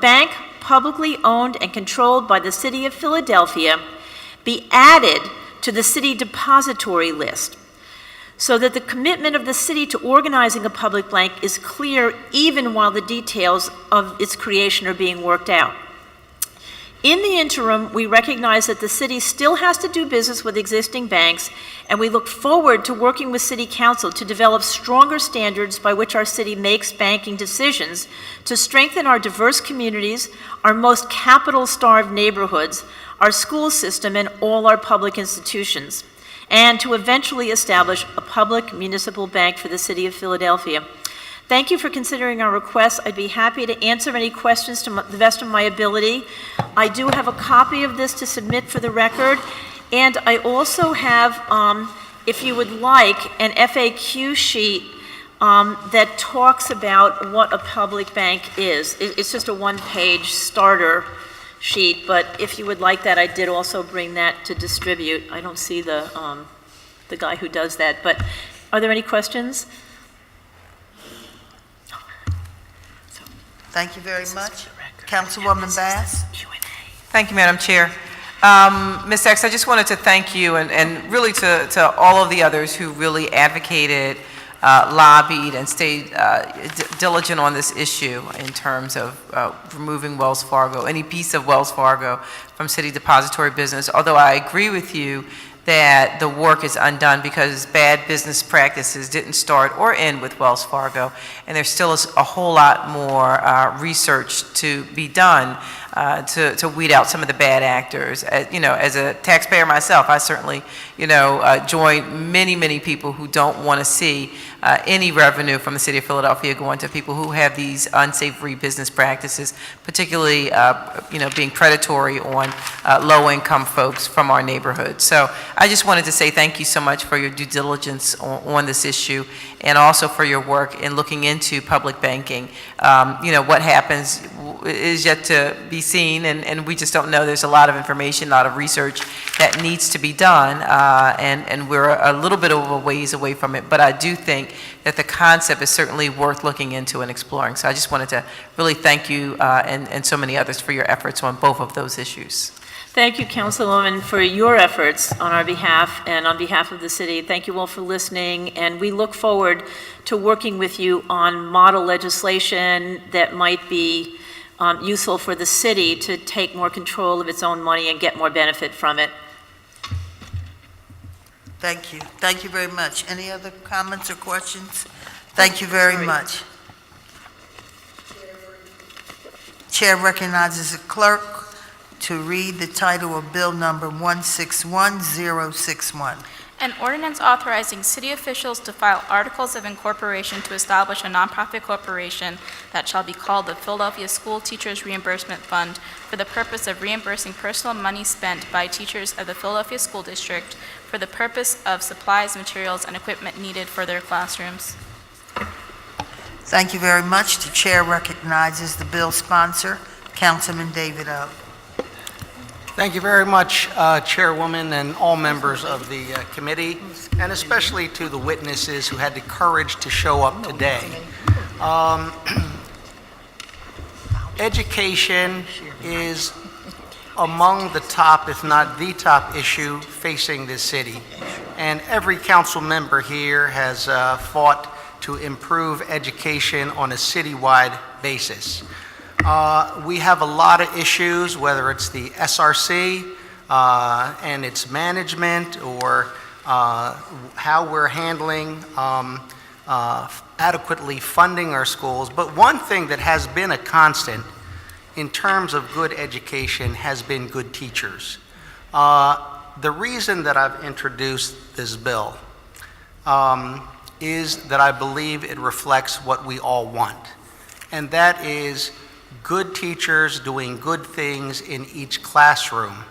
bank publicly owned and controlled by the City of Philadelphia, be added to the city depository list, so that the commitment of the city to organizing a public bank is clear even while the details of its creation are being worked out. In the interim, we recognize that the city still has to do business with existing banks, and we look forward to working with City Council to develop stronger standards by which our city makes banking decisions to strengthen our diverse communities, our most capital-starved neighborhoods, our school system, and all our public institutions, and to eventually establish a public municipal bank for the City of Philadelphia. Thank you for considering our request. I'd be happy to answer any questions to the best of my ability. I do have a copy of this to submit for the record, and I also have, if you would like, an FAQ sheet that talks about what a public bank is. It's just a one-page starter sheet, but if you would like that, I did also bring that to distribute. I don't see the guy who does that, but are there any questions? Thank you very much. Councilwoman Bass. Thank you, Madam Chair. Ms. X, I just wanted to thank you and really to all of the others who really advocated, lobbied, and stayed diligent on this issue in terms of removing Wells Fargo, any piece of Wells Fargo from city depository business. Although I agree with you that the work is undone because bad business practices didn't start or end with Wells Fargo, and there still is a whole lot more research to be done to weed out some of the bad actors. As a taxpayer myself, I certainly, join many people who don't want to see any revenue from the city of Philadelphia going to people who have these unsavory business practices, particularly, being predatory on low-income folks from our neighborhood. So I just wanted to say thank you so much for your due diligence on this issue, and also for your work in looking into public banking. What happens is yet to be seen, and we just don't know. There's a lot of information, a lot of research that needs to be done, and we're a little bit of a ways away from it. But I do think that the concept is certainly worth looking into and exploring. So I just wanted to really thank you and so many others for your efforts on both of those issues. Thank you, Councilwoman, for your efforts on our behalf and on behalf of the city. Thank you all for listening, and we look forward to working with you on model legislation that might be useful for the city to take more control of its own money and get more benefit from it. Thank you. Thank you very much. Any other comments or questions? Thank you very much. Chair recognizes the clerk to read the title of Bill Number 161061. An ordinance authorizing city officials to file articles of incorporation to establish a nonprofit corporation that shall be called the Philadelphia School Teachers Reimbursement Fund for the purpose of reimbursing personal money spent by teachers of the Philadelphia School District for the purpose of supplies, materials, and equipment needed for their classrooms. Thank you very much. The chair recognizes the bill sponsor, Councilman David O. Thank you very much, Chairwoman, and all members of the committee, and especially to the witnesses who had the courage to show up today. Education is among the top, if not the top issue facing this city. And every council member here has fought to improve education on a citywide basis. We have a lot of issues, whether it's the SRC and its management, or how we're handling adequately funding our schools. But one thing that has been a constant in terms of good education has been good teachers. The reason that I've introduced this bill is that I believe it reflects what we all want, and that is good teachers doing good things in each classroom.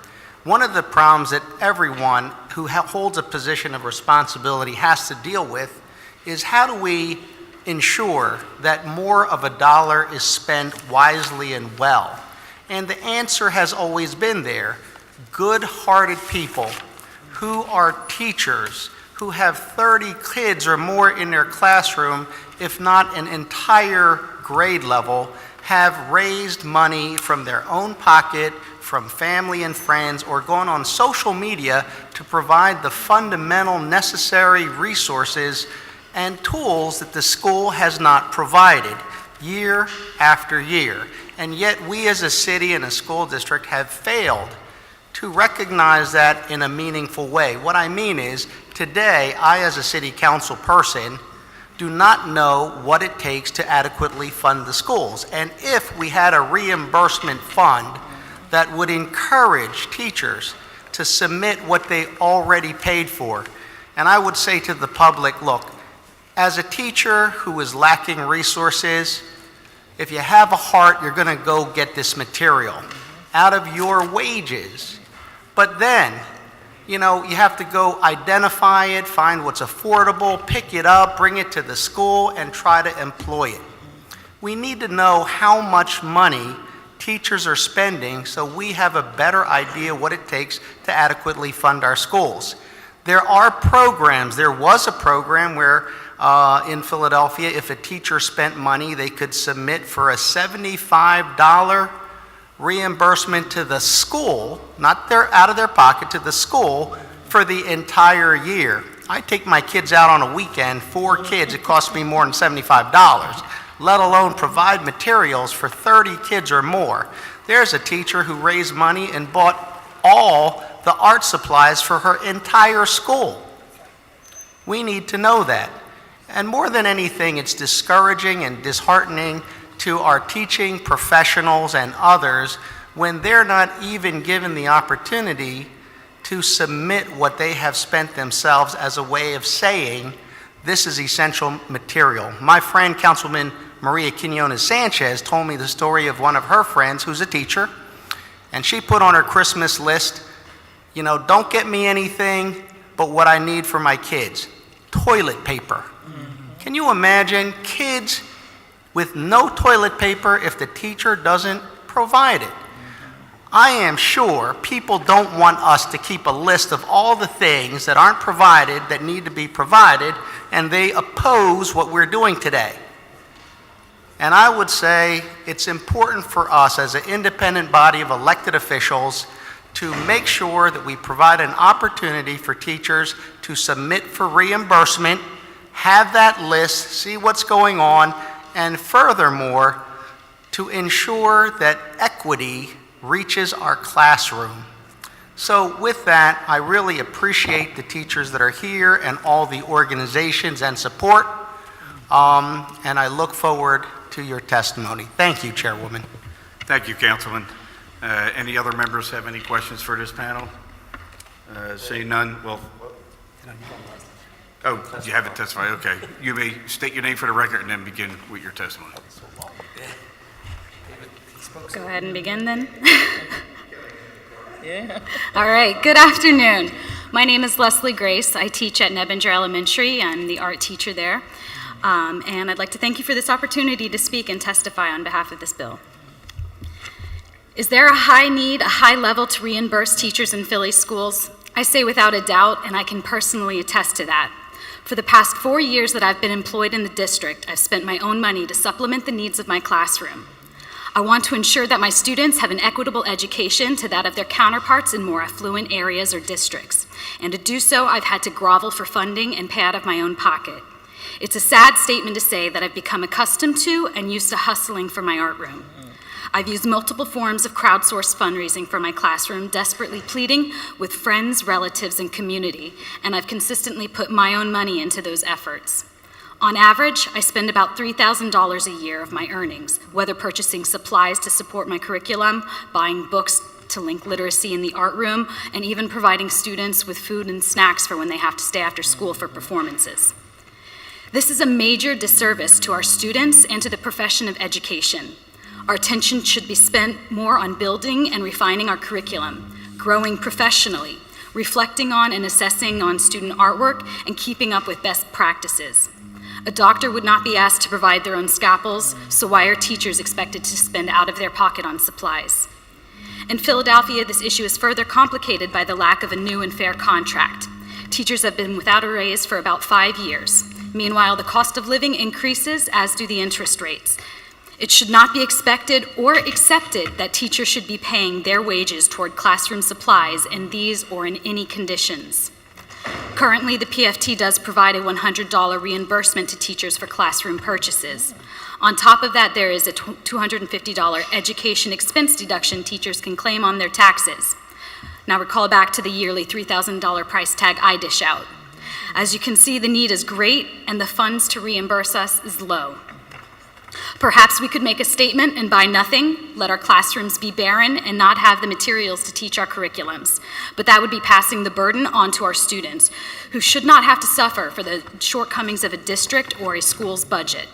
One of the problems that everyone who holds a position of responsibility has to deal with is, how do we ensure that more of a dollar is spent wisely and well? And the answer has always been there. Good-hearted people who are teachers, who have 30 kids or more in their classroom, if not an entire grade level, have raised money from their own pocket, from family and friends, or gone on social media to provide the fundamental necessary resources and tools that the school has not provided year after year. And yet we as a city and a school district have failed to recognize that in a meaningful way. What I mean is, today, I as a city council person do not know what it takes to adequately fund the schools. And if we had a reimbursement fund that would encourage teachers to submit what they already paid for, and I would say to the public, look, as a teacher who is lacking resources, if you have a heart, you're gonna go get this material out of your wages. But then, you have to go identify it, find what's affordable, pick it up, bring it to the school, and try to employ it. We need to know how much money teachers are spending so we have a better idea what it takes to adequately fund our schools. There are programs. There was a program where in Philadelphia, if a teacher spent money, they could submit for a $75 reimbursement to the school, not out of their pocket, to the school for the entire year. I take my kids out on a weekend, 4 kids, it costs me more than $75, let alone provide materials for 30 kids or more. There's a teacher who raised money and bought all the art supplies for her entire school. We need to know that. And more than anything, it's discouraging and disheartening to our teaching professionals and others when they're not even given the opportunity to submit what they have spent themselves as a way of saying, this is essential material. My friend, Councilman Maria Quinones Sanchez, told me the story of one of her friends who's a teacher, and she put on her Christmas list, you know, don't get me anything but what I need for my kids. Toilet paper. Can you imagine kids with no toilet paper if the teacher doesn't provide it? I am sure people don't want us to keep a list of all the things that aren't provided that need to be provided, and they oppose what we're doing today. And I would say it's important for us as an independent body of elected officials to make sure that we provide an opportunity for teachers to submit for reimbursement, have that list, see what's going on, and furthermore, to ensure that equity reaches our classroom. So with that, I really appreciate the teachers that are here and all the organizations and support, and I look forward to your testimony. Thank you, Chairwoman. Thank you, Councilman. Any other members have any questions for this panel? Seeing none, well, oh, you haven't testified, okay. You may state your name for the record and then begin with your testimony. Go ahead and begin then. All right, good afternoon. My name is Leslie Grace. I teach at Nebinger Elementary. I'm the art teacher there. And I'd like to thank you for this opportunity to speak and testify on behalf of this bill. Is there a high need, a high level to reimburse teachers in Philly schools? I say without a doubt, and I can personally attest to that. For the past 4 years that I've been employed in the district, I've spent my own money to supplement the needs of my classroom. I want to ensure that my students have an equitable education to that of their counterparts in more affluent areas or districts. And to do so, I've had to grovel for funding and pay out of my own pocket. It's a sad statement to say that I've become accustomed to and used to hustling for my art room. I've used multiple forms of crowdsourced fundraising for my classroom, desperately pleading with friends, relatives, and community, and I've consistently put my own money into those efforts. On average, I spend about $3,000 a year of my earnings, whether purchasing supplies to support my curriculum, buying books to link literacy in the art room, and even providing students with food and snacks for when they have to stay after school for performances. This is a major disservice to our students and to the profession of education. Our attention should be spent more on building and refining our curriculum, growing professionally, reflecting on and assessing on student artwork, and keeping up with best practices. A doctor would not be asked to provide their own scalpels, so why are teachers expected to spend out of their pocket on supplies? In Philadelphia, this issue is further complicated by the lack of a new and fair contract. Teachers have been without a raise for about 5 years. Meanwhile, the cost of living increases, as do the interest rates. It should not be expected or accepted that teachers should be paying their wages toward classroom supplies in these or in any conditions. Currently, the PFT does provide a $100 reimbursement to teachers for classroom purchases. On top of that, there is a $250 education expense deduction teachers can claim on their taxes. Now recall back to the yearly $3,000 price tag I dish out. As you can see, the need is great and the funds to reimburse us is low. Perhaps we could make a statement and buy nothing, let our classrooms be barren, and not have the materials to teach our curriculums. But that would be passing the burden on to our students, who should not have to suffer for the shortcomings of a district or a school's budget.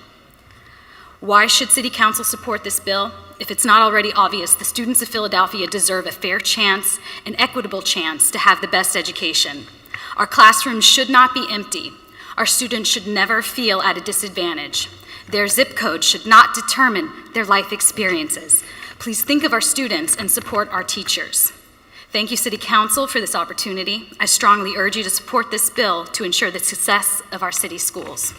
Why should City Council support this bill? If it's not already obvious, the students of Philadelphia deserve a fair chance, an equitable chance to have the best education. Our classrooms should not be empty. Our students should never feel at a disadvantage. Their zip code should not determine their life experiences. Please think of our students and support our teachers. Thank you, City Council, for this opportunity. I strongly urge you to support this bill to ensure the success of our city schools.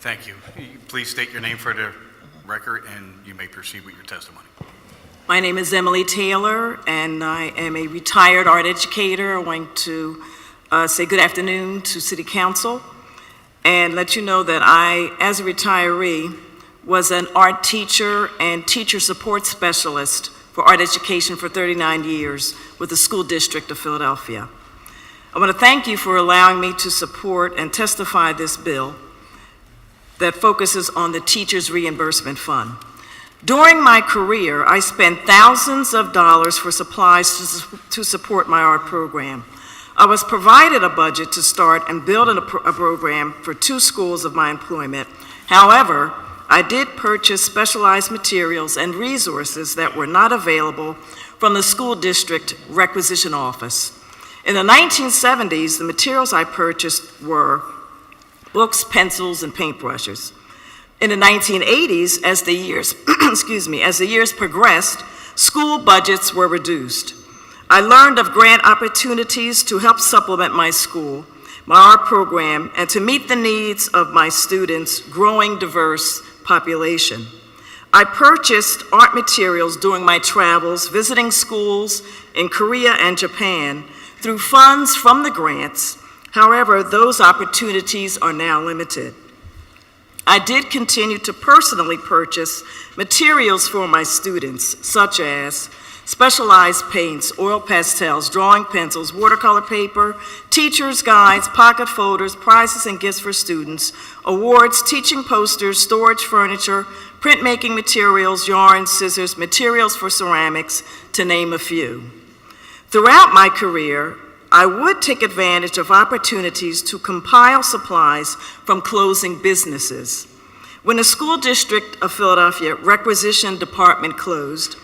Thank you. Please state your name for the record and you may proceed with your testimony. My name is Emily Taylor and I am a retired art educator. I want to say good afternoon to City Council and let you know that I, as a retiree, was an art teacher and teacher support specialist for art education for 39 years with the School District of Philadelphia. I want to thank you for allowing me to support and testify this bill that focuses on the Teachers Reimbursement Fund. During my career, I spent thousands of dollars for supplies to support my art program. I was provided a budget to start and build a program for 2 schools of my employment. However, I did purchase specialized materials and resources that were not available from the school district requisition office. In the 1970s, the materials I purchased were books, pencils, and paintbrushes. In the 1980s, as the years progressed, school budgets were reduced. I learned of grant opportunities to help supplement my school, my art program, and to meet the needs of my students' growing diverse population. I purchased art materials during my travels, visiting schools in Korea and Japan through funds from the grants. However, those opportunities are now limited. I did continue to personally purchase materials for my students, such as specialized paints, oil pastels, drawing pencils, watercolor paper, teacher's guides, pocket folders, prizes and gifts for students, awards, teaching posters, storage furniture, printmaking materials, yarn, scissors, materials for ceramics, to name a few. Throughout my career, I would take advantage of opportunities to compile supplies from closing businesses. When the School District of Philadelphia Requisition Department closed,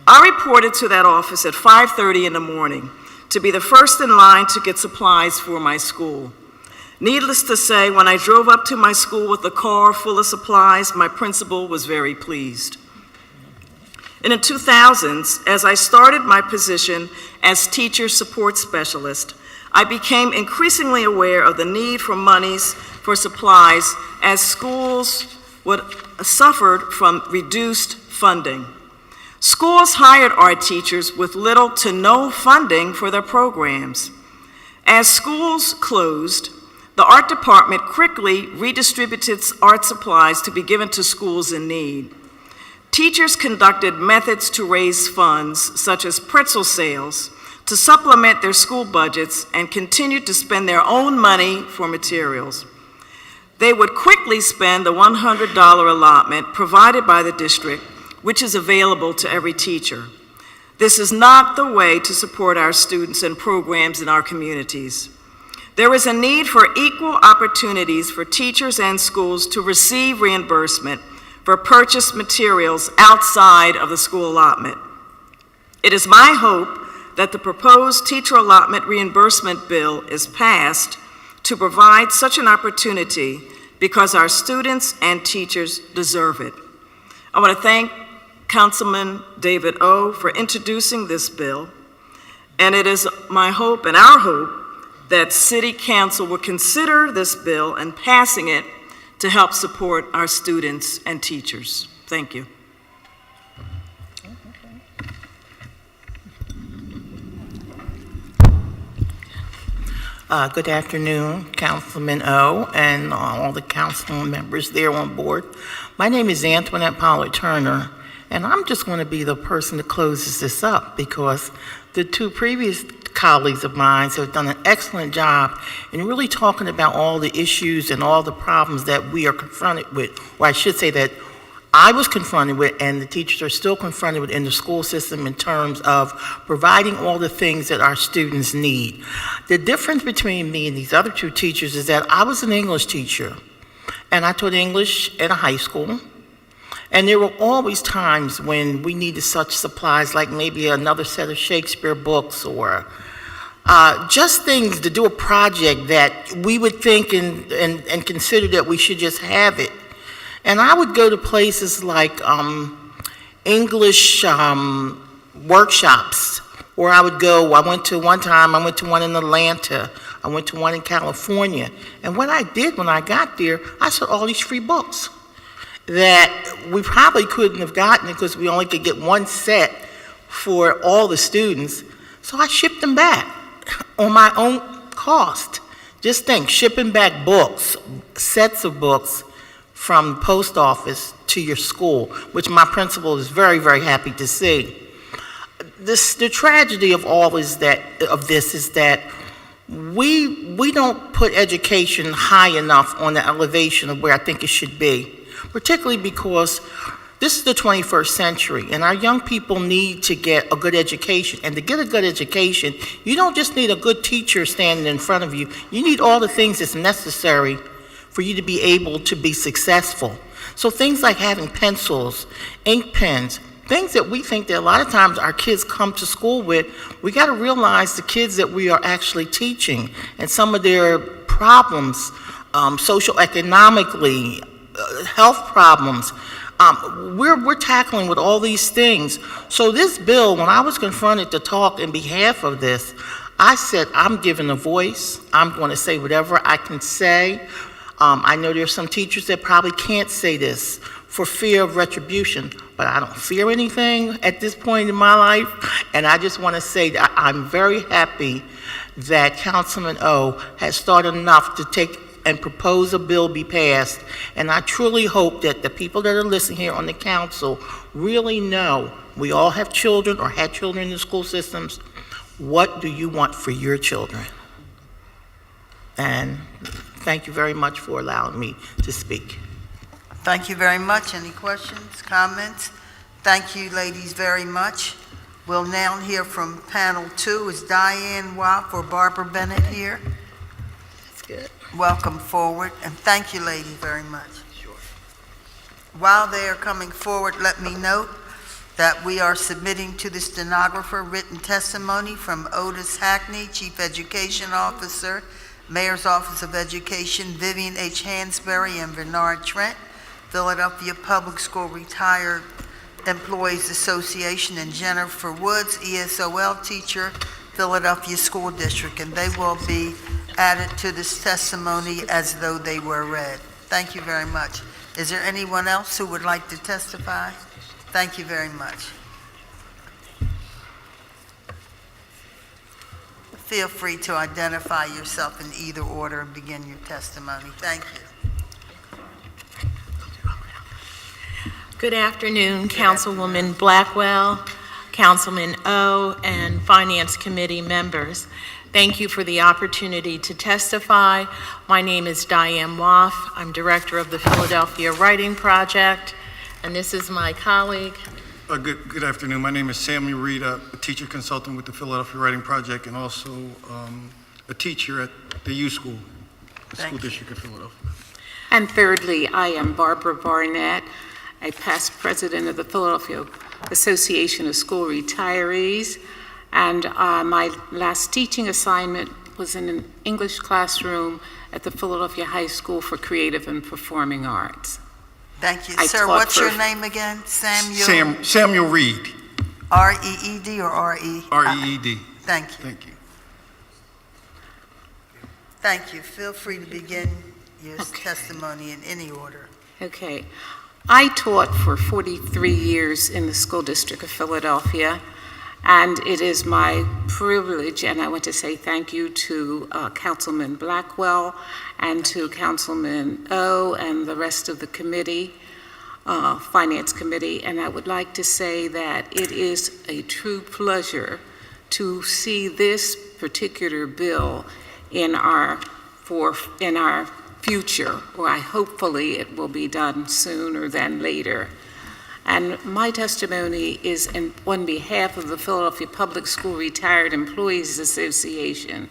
I reported to that office at 5:30 in the morning to be the first in line to get supplies for my school. Needless to say, when I drove up to my school with a car full of supplies, my principal was very pleased. In the 2000s, as I started my position as teacher support specialist, I became increasingly aware of the need for monies for supplies as schools suffered from reduced funding. Schools hired art teachers with little to no funding for their programs. As schools closed, the art department quickly redistributed art supplies to be given to schools in need. Teachers conducted methods to raise funds, such as pretzel sales, to supplement their school budgets and continued to spend their own money for materials. They would quickly spend the $100 allotment provided by the district, which is available to every teacher. This is not the way to support our students and programs in our communities. There is a need for equal opportunities for teachers and schools to receive reimbursement for purchased materials outside of the school allotment. It is my hope that the proposed teacher allotment reimbursement bill is passed to provide such an opportunity because our students and teachers deserve it. I want to thank Councilman David O. for introducing this bill, and it is my hope and our hope that City Council will consider this bill and passing it to help support our students and teachers. Thank you. Good afternoon, Councilman O. and all the council members there on board. My name is Antoinette Pollard Turner, and I'm just going to be the person that closes this up because the 2 previous colleagues of mine have done an excellent job in really talking about all the issues and all the problems that we are confronted with, or I should say that I was confronted with and the teachers are still confronted with in the school system in terms of providing all the things that our students need. The difference between me and these other 2 teachers is that I was an English teacher and I taught English at a high school. And there were always times when we needed such supplies like maybe another set of Shakespeare books or just things to do a project that we would think and consider that we should just have it. And I would go to places like English workshops, or I went to one in Atlanta, I went to one in California. And what I did when I got there, I saw all these free books that we probably couldn't have gotten because we only could get one set for all the students. So I shipped them back on my own cost. Just think, shipping back books, sets of books from the post office to your school, which my principal is very, very happy to see. the tragedy of all is that, of this is that we don't put education high enough on the elevation of where I think it should be, particularly because this is the 21st century, and our young people need to get a good education. And to get a good education, you don't just need a good teacher standing in front of you. You need all the things that's necessary for you to be able to be successful. So things like having pencils, ink pens, things that we think that a lot of times our kids come to school with, we got to realize the kids that we are actually teaching and some of their problems, social, economically, health problems, we're tackling with all these things. So this bill, when I was confronted to talk in behalf of this, I said, I'm giving a voice. I'm going to say whatever I can say. I know there's some teachers that probably can't say this for fear of retribution, but I don't fear anything at this point in my life. And I just want to say that I'm very happy that Councilman O has thought enough to take and propose a bill be passed. And I truly hope that the people that are listening here on the council really know, we all have children or had children in the school systems. What do you want for your children? And thank you very much for allowing me to speak. Thank you very much. Any questions, comments? Thank you, ladies, very much. We'll now hear from panel 2. Is Diane Waff or Barbara Bennett here? That's good. Welcome forward, and thank you, ladies, very much. Sure. While they are coming forward, let me note that we are submitting to the stenographer written testimony from Otis Hackney, Chief Education Officer, Mayor's Office of Education, Vivian H. Hansberry, and Bernard Trent, Philadelphia Public School Retired Employees Association, and Jennifer Woods, ESOL teacher, Philadelphia School District, and they will be added to this testimony as though they were read. Thank you very much. Is there anyone else who would like to testify? Thank you very much. Feel free to identify yourself in either order and begin your testimony. Thank you. Good afternoon, Councilwoman Blackwell, Councilman O, and Finance Committee members. Thank you for the opportunity to testify. My name is Diane Waff. I'm Director of the Philadelphia Writing Project, and this is my colleague. Good afternoon. My name is Samuel Reed, a teacher consultant with the Philadelphia Writing Project, and also a teacher at the U School, the School District of Philadelphia. And thirdly, I am Barbara Barnett, a past president of the Philadelphia Association of School Retirees. And my last teaching assignment was in an English classroom at the Philadelphia High School for Creative and Performing Arts. Thank you. Sir, what's your name again? Samuel Reed. R-E-E-D or R-E? R-E-E-D. Thank you. Thank you. Thank you. Feel free to begin your testimony in any order. Okay. I taught for 43 years in the School District of Philadelphia, and it is my privilege, and I want to say thank you to Councilman Blackwell and to Councilman O and the rest of the committee, Finance Committee, and I would like to say that it is a true pleasure to see this particular bill in our future, or hopefully it will be done sooner than later. And my testimony is on behalf of the Philadelphia Public School Retired Employees Association.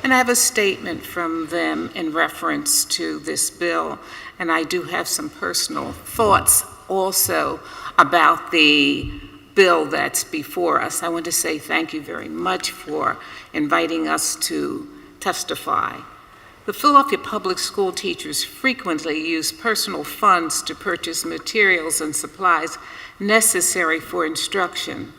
And I have a statement from them in reference to this bill, and I do have some personal thoughts also about the bill that's before us. I want to say thank you very much for inviting us to testify. The Philadelphia public school teachers frequently use personal funds to purchase materials and supplies necessary for instruction.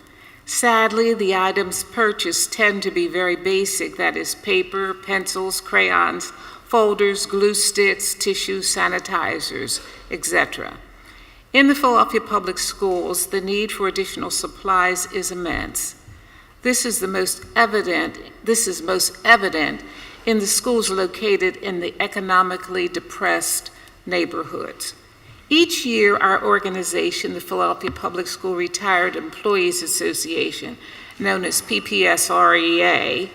Sadly, the items purchased tend to be very basic, that is paper, pencils, crayons, folders, glue sticks, tissues, sanitizers, etc. In the Philadelphia public schools, the need for additional supplies is immense. This is most evident in the schools located in the economically depressed neighborhoods. Each year, our organization, the Philadelphia Public School Retired Employees Association, known as PPSREA,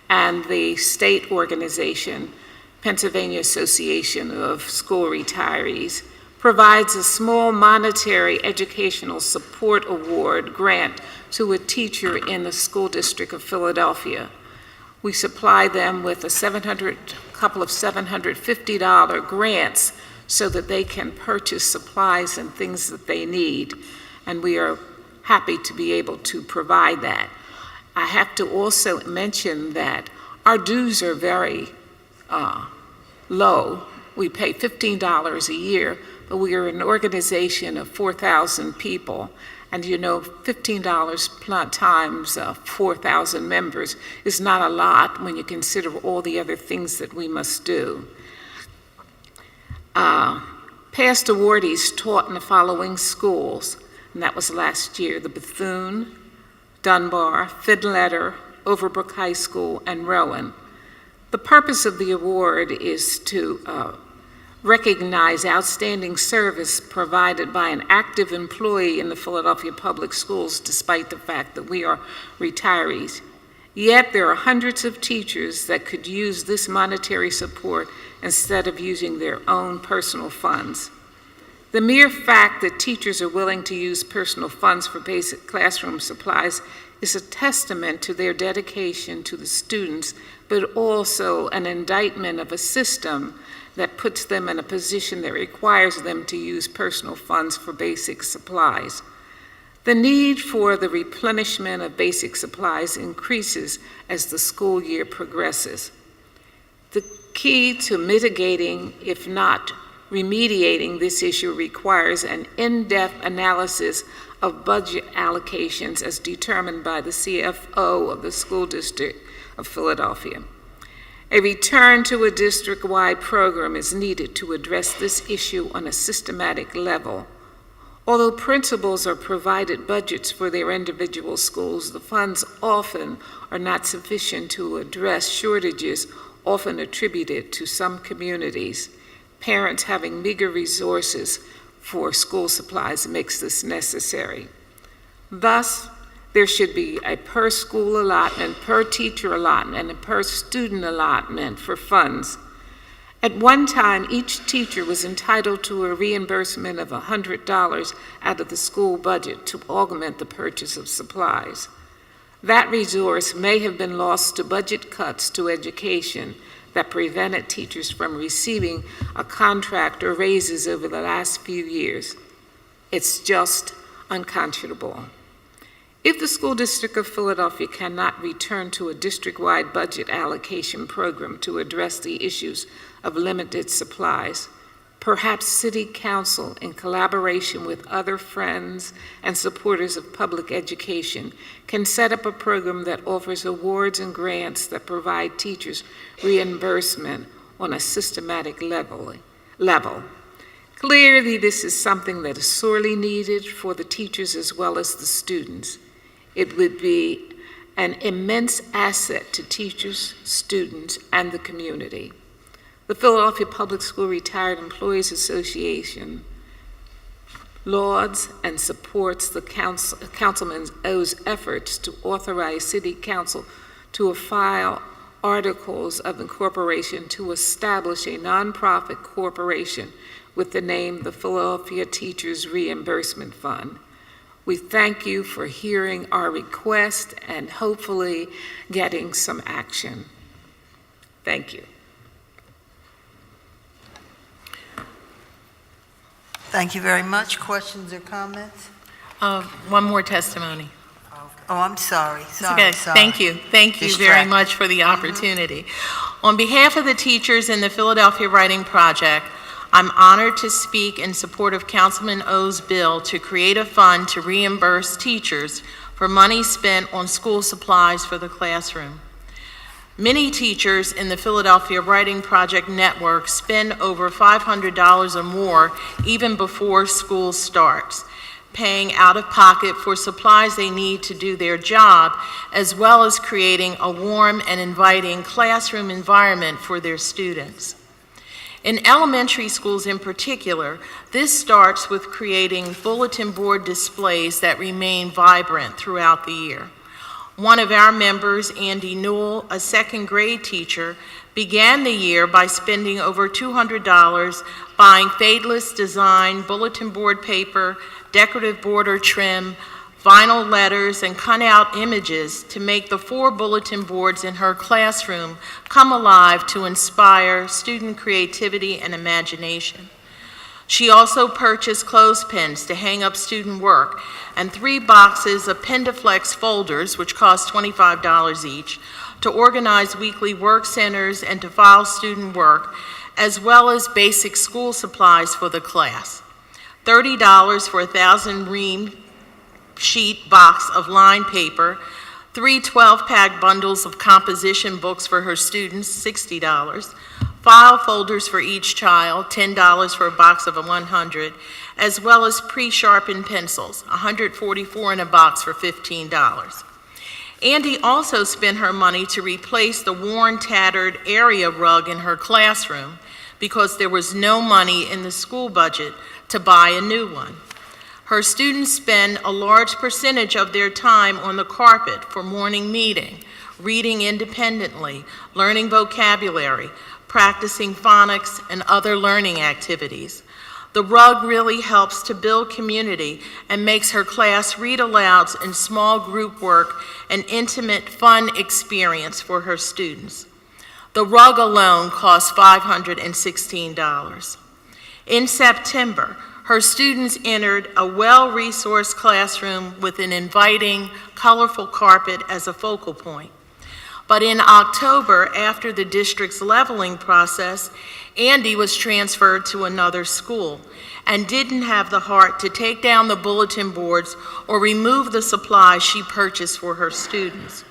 and the state organization, Pennsylvania Association of School Retirees, provides a small monetary educational support award grant to a teacher in the school district of Philadelphia. We supply them with a couple of $750 grants so that they can purchase supplies and things that they need, and we are happy to be able to provide that. I have to also mention that our dues are very low. We pay $15 a year, but we are an organization of 4,000 people. And you know, $15 times 4,000 members is not a lot when you consider all the other things that we must do. Past awardees taught in the following schools, and that was last year: the Bethune, Dunbar, Fidletter, Overbrook High School, and Rowan. The purpose of the award is to recognize outstanding service provided by an active employee in the Philadelphia Public Schools, despite the fact that we are retirees. Yet there are hundreds of teachers that could use this monetary support instead of using their own personal funds. The mere fact that teachers are willing to use personal funds for basic classroom supplies is a testament to their dedication to the students, but also an indictment of a system that puts them in a position that requires them to use personal funds for basic supplies. The need for the replenishment of basic supplies increases as the school year progresses. The key to mitigating, if not remediating this issue, requires an in-depth analysis of budget allocations as determined by the CFO of the School District of Philadelphia. A return to a district-wide program is needed to address this issue on a systematic level. Although principals are provided budgets for their individual schools, the funds often are not sufficient to address shortages often attributed to some communities. Parents having meager resources for school supplies makes this necessary. Thus, there should be a per school allotment, per teacher allotment, and a per student allotment for funds. At one time, each teacher was entitled to a reimbursement of $100 out of the school budget to augment the purchase of supplies. That resource may have been lost to budget cuts to education that prevented teachers from receiving a contract or raises over the last few years. It's just unconscionable. If the School District of Philadelphia cannot return to a district-wide budget allocation program to address the issues of limited supplies, perhaps City Council, in collaboration with other friends and supporters of public education, can set up a program that offers awards and grants that provide teachers reimbursement on a systematic level. Clearly, this is something that is sorely needed for the teachers as well as the students. It would be an immense asset to teachers, students, and the community. The Philadelphia Public School Retired Employees Association lauds and supports the Councilman O's efforts to authorize City Council to file articles of incorporation to establish a nonprofit corporation with the name the Philadelphia Teachers Reimbursement Fund. We thank you for hearing our request and hopefully getting some action. Thank you. Thank you very much. Questions or comments? One more testimony. Oh, I'm sorry. It's Sorry, okay. sorry. Thank you. Thank you very much for the opportunity. On behalf of the teachers in the Philadelphia Writing Project, I'm honored to speak in support of Councilman O's bill to create a fund to reimburse teachers for money spent on school supplies for the classroom. Many teachers in the Philadelphia Writing Project network spend over $500 or more even before school starts, paying out of pocket for supplies they need to do their job, as well as creating a warm and inviting classroom environment for their students. In elementary schools in particular, this starts with creating bulletin board displays that remain vibrant throughout the year. One of our members, Andy Newell, a second grade teacher, began the year by spending over $200 buying fadeless design, bulletin board paper, decorative border trim, vinyl letters, and cut-out images to make the 4 bulletin boards in her classroom come alive to inspire student creativity and imagination. She also purchased clothespins to hang up student work and 3 boxes of Pendaflex folders, which cost $25 each, to organize weekly work centers and to file student work, as well as basic school supplies for the class. $30 for a 1,000 ream sheet box of lined paper, 3 12-pack bundles of composition books for her students, $60, file folders for each child, $10 for a box of 100, as well as pre-sharpened pencils, 144 in a box for $15. Andy also spent her money to replace the worn, tattered area rug in her classroom because there was no money in the school budget to buy a new one. Her students spend a large percentage of their time on the carpet for morning meeting, reading independently, learning vocabulary, practicing phonics, and other learning activities. The rug really helps to build community and makes her class read alouds and small group work an intimate, fun experience for her students. The rug alone costs $516. In September, her students entered a well-resourced classroom with an inviting, colorful carpet as a focal point. But in October, after the district's leveling process, Andy was transferred to another school and didn't have the heart to take down the bulletin boards or remove the supplies she purchased for her students.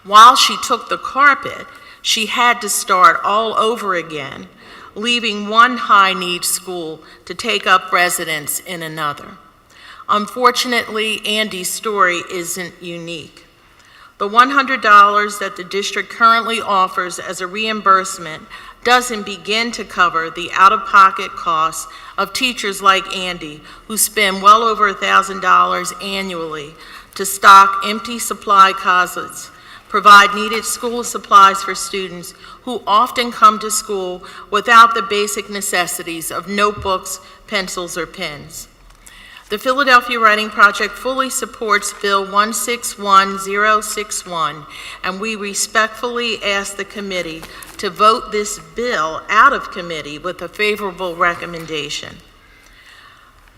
While she took the carpet, she had to start all over again, leaving one high-needs school to take up residence in another. Unfortunately, Andy's story isn't unique. The $100 that the district currently offers as a reimbursement doesn't begin to cover the out-of-pocket costs of teachers like Andy, who spend well over $1,000 annually to stock empty supply closets, provide needed school supplies for students who often come to school without the basic necessities of notebooks, pencils, or pens. The Philadelphia Writing Project fully supports Bill 161061, and we respectfully ask the committee to vote this bill out of committee with a favorable recommendation.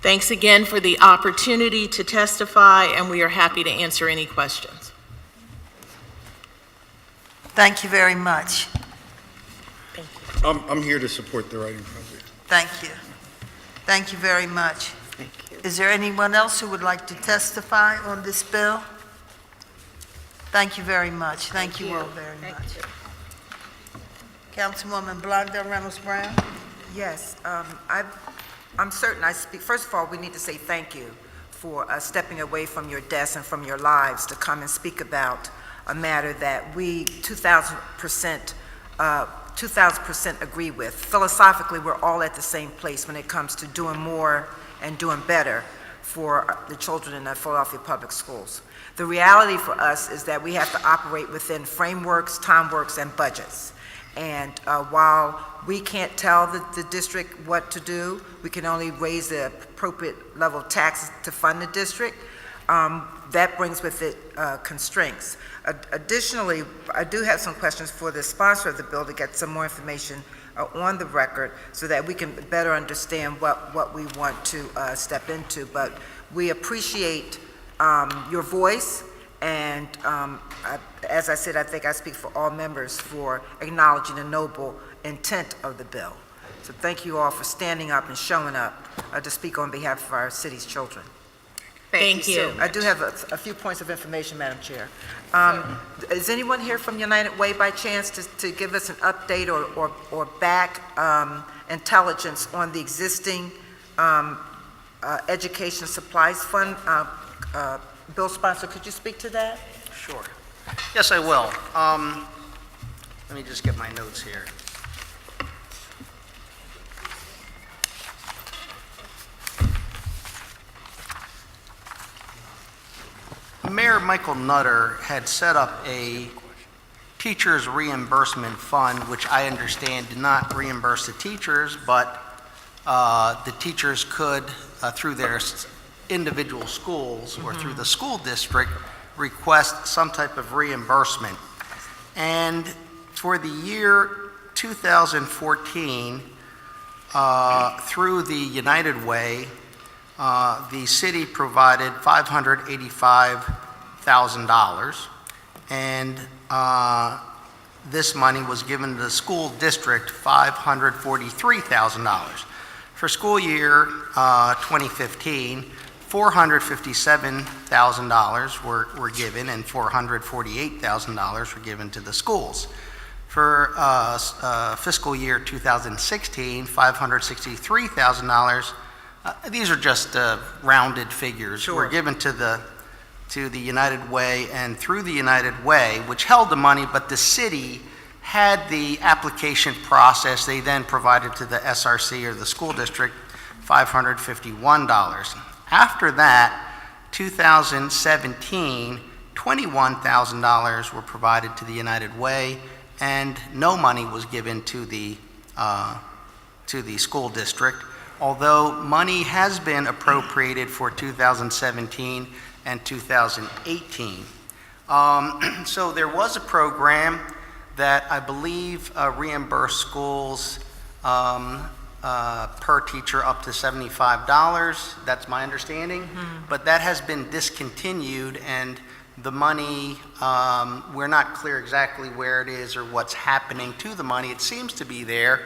Thanks again for the opportunity to testify, and we are happy to answer any questions. Thank you very much. I'm here to support the writing project. Thank you. Thank you very much. Is there anyone else who would like to testify on this bill? Thank you very much. Thank you all very much. Councilwoman Blondell Reynolds Brown? Yes, I'm certain I speak, first of all, we need to say thank you for stepping away from your desks and from your lives to come and speak about a matter that we 2,000% agree with. Philosophically, we're all at the same place when it comes to doing more and doing better for the children in the Philadelphia Public Schools. The reality for us is that we have to operate within frameworks, time works, and budgets. And while we can't tell the district what to do, we can only raise the appropriate level of taxes to fund the district. That brings with it constraints. Additionally, I do have some questions for the sponsor of the bill to get some more information on the record so that we can better understand what we want to step into. But we appreciate your voice, and as I said, I think I speak for all members for acknowledging the noble intent of the bill. So thank you all for standing up and showing up to speak on behalf of our city's children. Thank you. I do have a few points of information, Madam Chair. Is anyone here from United Way by chance to give us an update or back intelligence on the existing Education Supplies Fund? Bill sponsor, could you speak to that? Sure. Yes, I will. Let me just get my notes here. Mayor Michael Nutter had set up a teachers reimbursement fund, which I understand did not reimburse the teachers, but the teachers could, through their individual schools or through the school district, request some type of reimbursement. And for the year 2014, through the United Way, the city provided $585,000, and this money was given to the school district $543,000. For school year 2015, $457,000 were given, and $448,000 were given to the schools. For fiscal year 2016, $563,000. These are just rounded figures. Sure. Were given to the United Way, and through the United Way, which held the money, but the city had the application process. They then provided to the SRC or the school district $551. After that, 2017, $21,000 were provided to the United Way, and no money was given to the school district, although money has been appropriated for 2017 and 2018. So there was a program that I believe reimbursed schools per teacher up to $75. That's my understanding. But that has been discontinued, and the money, we're not clear exactly where it is or what's happening to the money. It seems to be there,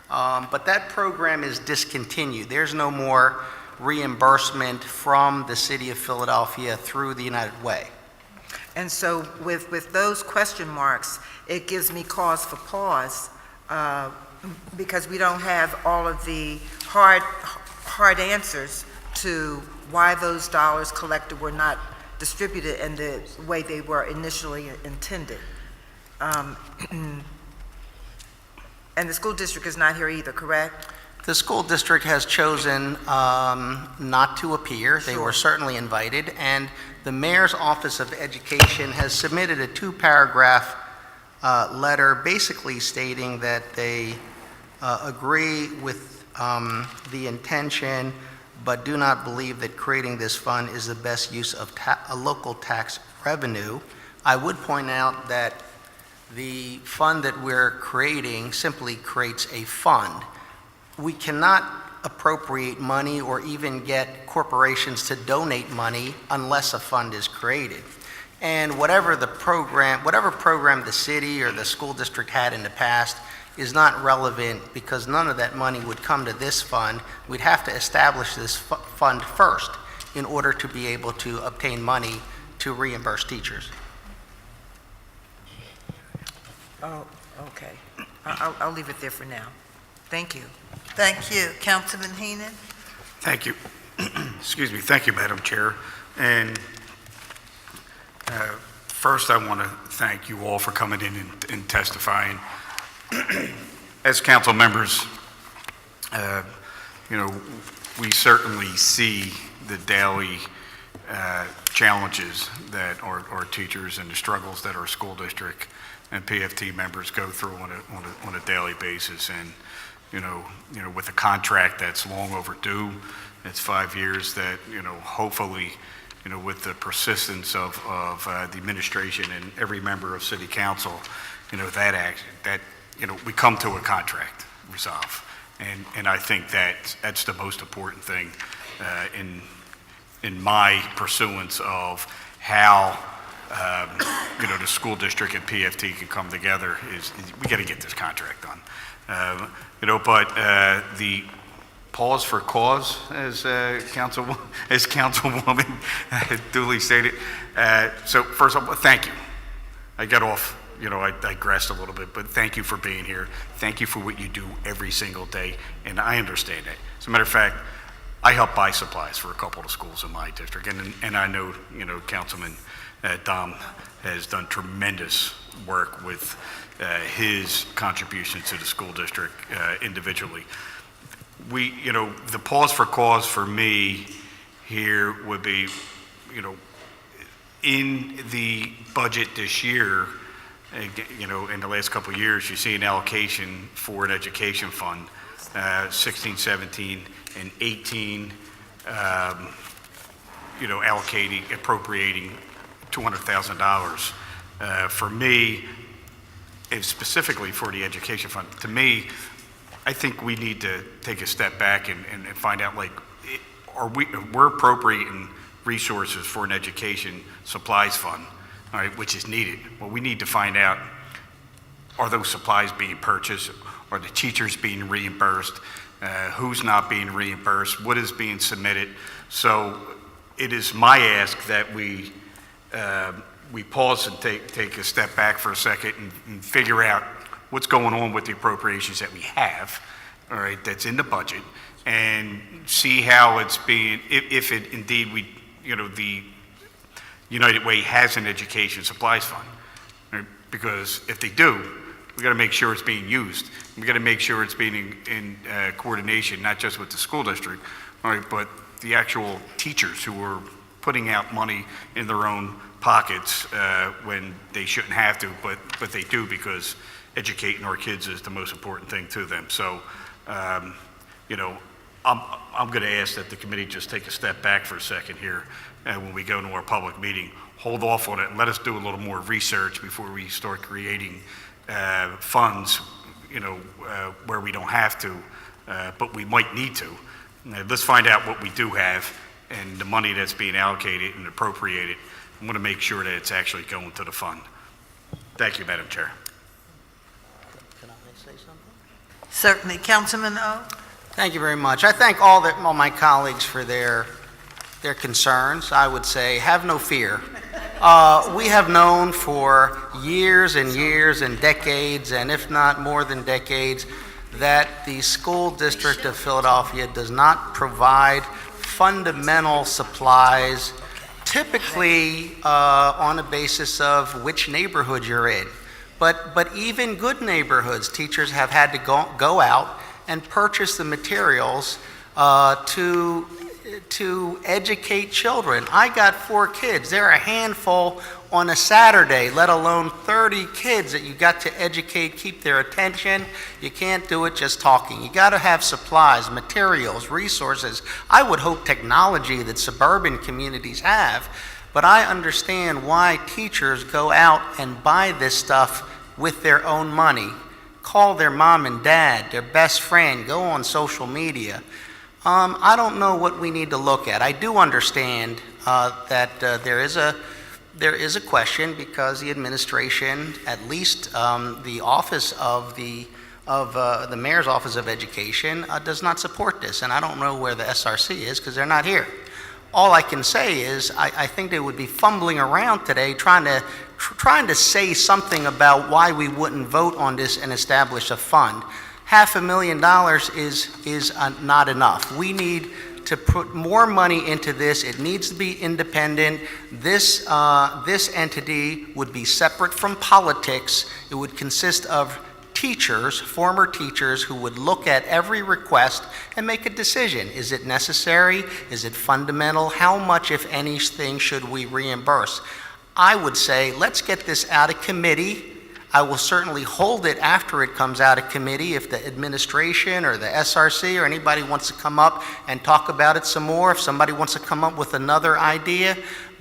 but that program is discontinued. There's no more reimbursement from the city of Philadelphia through the United Way. And so with those question marks, it gives me cause for pause, because we don't have all of the hard answers to why those dollars collected were not distributed in the way they were initially intended. And the school district is not here either, correct? The school district has chosen not to appear. They were certainly invited, and the Mayor's Office of Education has submitted a 2-paragraph letter basically stating that they agree with the intention, but do not believe that creating this fund is the best use of local tax revenue. I would point out that the fund that we're creating simply creates a fund. We cannot appropriate money or even get corporations to donate money unless a fund is created. And whatever program the city or the school district had in the past is not relevant, because none of that money would come to this fund. We'd have to establish this fund first in order to be able to obtain money to reimburse teachers. Oh, okay. I'll leave it there for now. Thank you. Thank you. Councilman Heenan? Thank you. Excuse me. Thank you, Madam Chair. And first, I want to thank you all for coming in and testifying. As council members, we certainly see the daily challenges that our teachers and the struggles that our school district and PFT members go through on a daily basis. And with a contract that's long overdue, it's 5 years that hopefully with the persistence of the administration and every member of City Council, that we come to a contract resolve. And I think that's the most important thing in my pursuance of how the school district and PFT can come together is we got to get this contract done. But the pause for cause, as Councilwoman duly stated. So first of all, thank you. I got off, I digressed a little bit, but thank you for being here. Thank you for what you do every single day, and I understand that. As a matter of fact, I help buy supplies for a couple of schools in my district, and I know, Councilman Dom has done tremendous work with his contributions to the school district individually. The pause for cause for me here would be, in the budget this year, in the last couple of years, you see an allocation for an education fund, 16, 17, and 18, appropriating $200,000. For me, and specifically for the education fund, to me, I think we need to take a step back and find out, we're appropriating resources for an education supplies fund, all right, which is needed. Well, we need to find out, are those supplies being purchased? Are the teachers being reimbursed? Who's not being reimbursed? What is being submitted? So it is my ask that we pause and take a step back for a second and figure out what's going on with the appropriations that we have, all right, that's in the budget, and see how it's being, if it indeed the United Way has an education supplies fund, right? Because if they do, we got to make sure it's being used. We got to make sure it's being in coordination, not just with the school district, all right, but the actual teachers who are putting out money in their own pockets when they shouldn't have to, but they do, because educating our kids is the most important thing to them. So, I'm going to ask that the committee just take a step back for a second here when we go into our public meeting. Hold off on it and let us do a little more research before we start creating funds, where we don't have to, but we might need to. Let's find out what we do have and the money that's being allocated and appropriated. I want to make sure that it's actually going to the fund. Thank you, Madam Chair. Can I say something? Certainly. Councilman O? Thank you very much. I thank all my colleagues for their concerns. I would say, have no fear. We have known for years and years and decades, and if not more than decades, that the school district of Philadelphia does not provide fundamental supplies, typically on a basis of which neighborhood you're in. But even good neighborhoods, teachers have had to go out and purchase the materials to educate children. I got 4 kids. They're a handful on a Saturday, let alone 30 kids that you got to educate, keep their attention. You can't do it just talking. You got to have supplies, materials, resources. I would hope technology that suburban communities have, but I understand why teachers go out and buy this stuff with their own money. Call their mom and dad, their best friend, go on social media. I don't know what we need to look at. I do understand that there is a question, because the administration, at least the office of the Mayor's Office of Education, does not support this. And I don't know where the SRC is, because they're not here. All I can say is I think they would be fumbling around today trying to say something about why we wouldn't vote on this and establish a fund. $500,000 is not enough. We need to put more money into this. It needs to be independent. This entity would be separate from politics. It would consist of teachers, former teachers, who would look at every request and make a decision. Is it necessary? Is it fundamental? How much, if anything, should we reimburse? I would say, let's get this out of committee. I will certainly hold it after it comes out of committee if the administration or the SRC or anybody wants to come up and talk about it some more, if somebody wants to come up with another idea.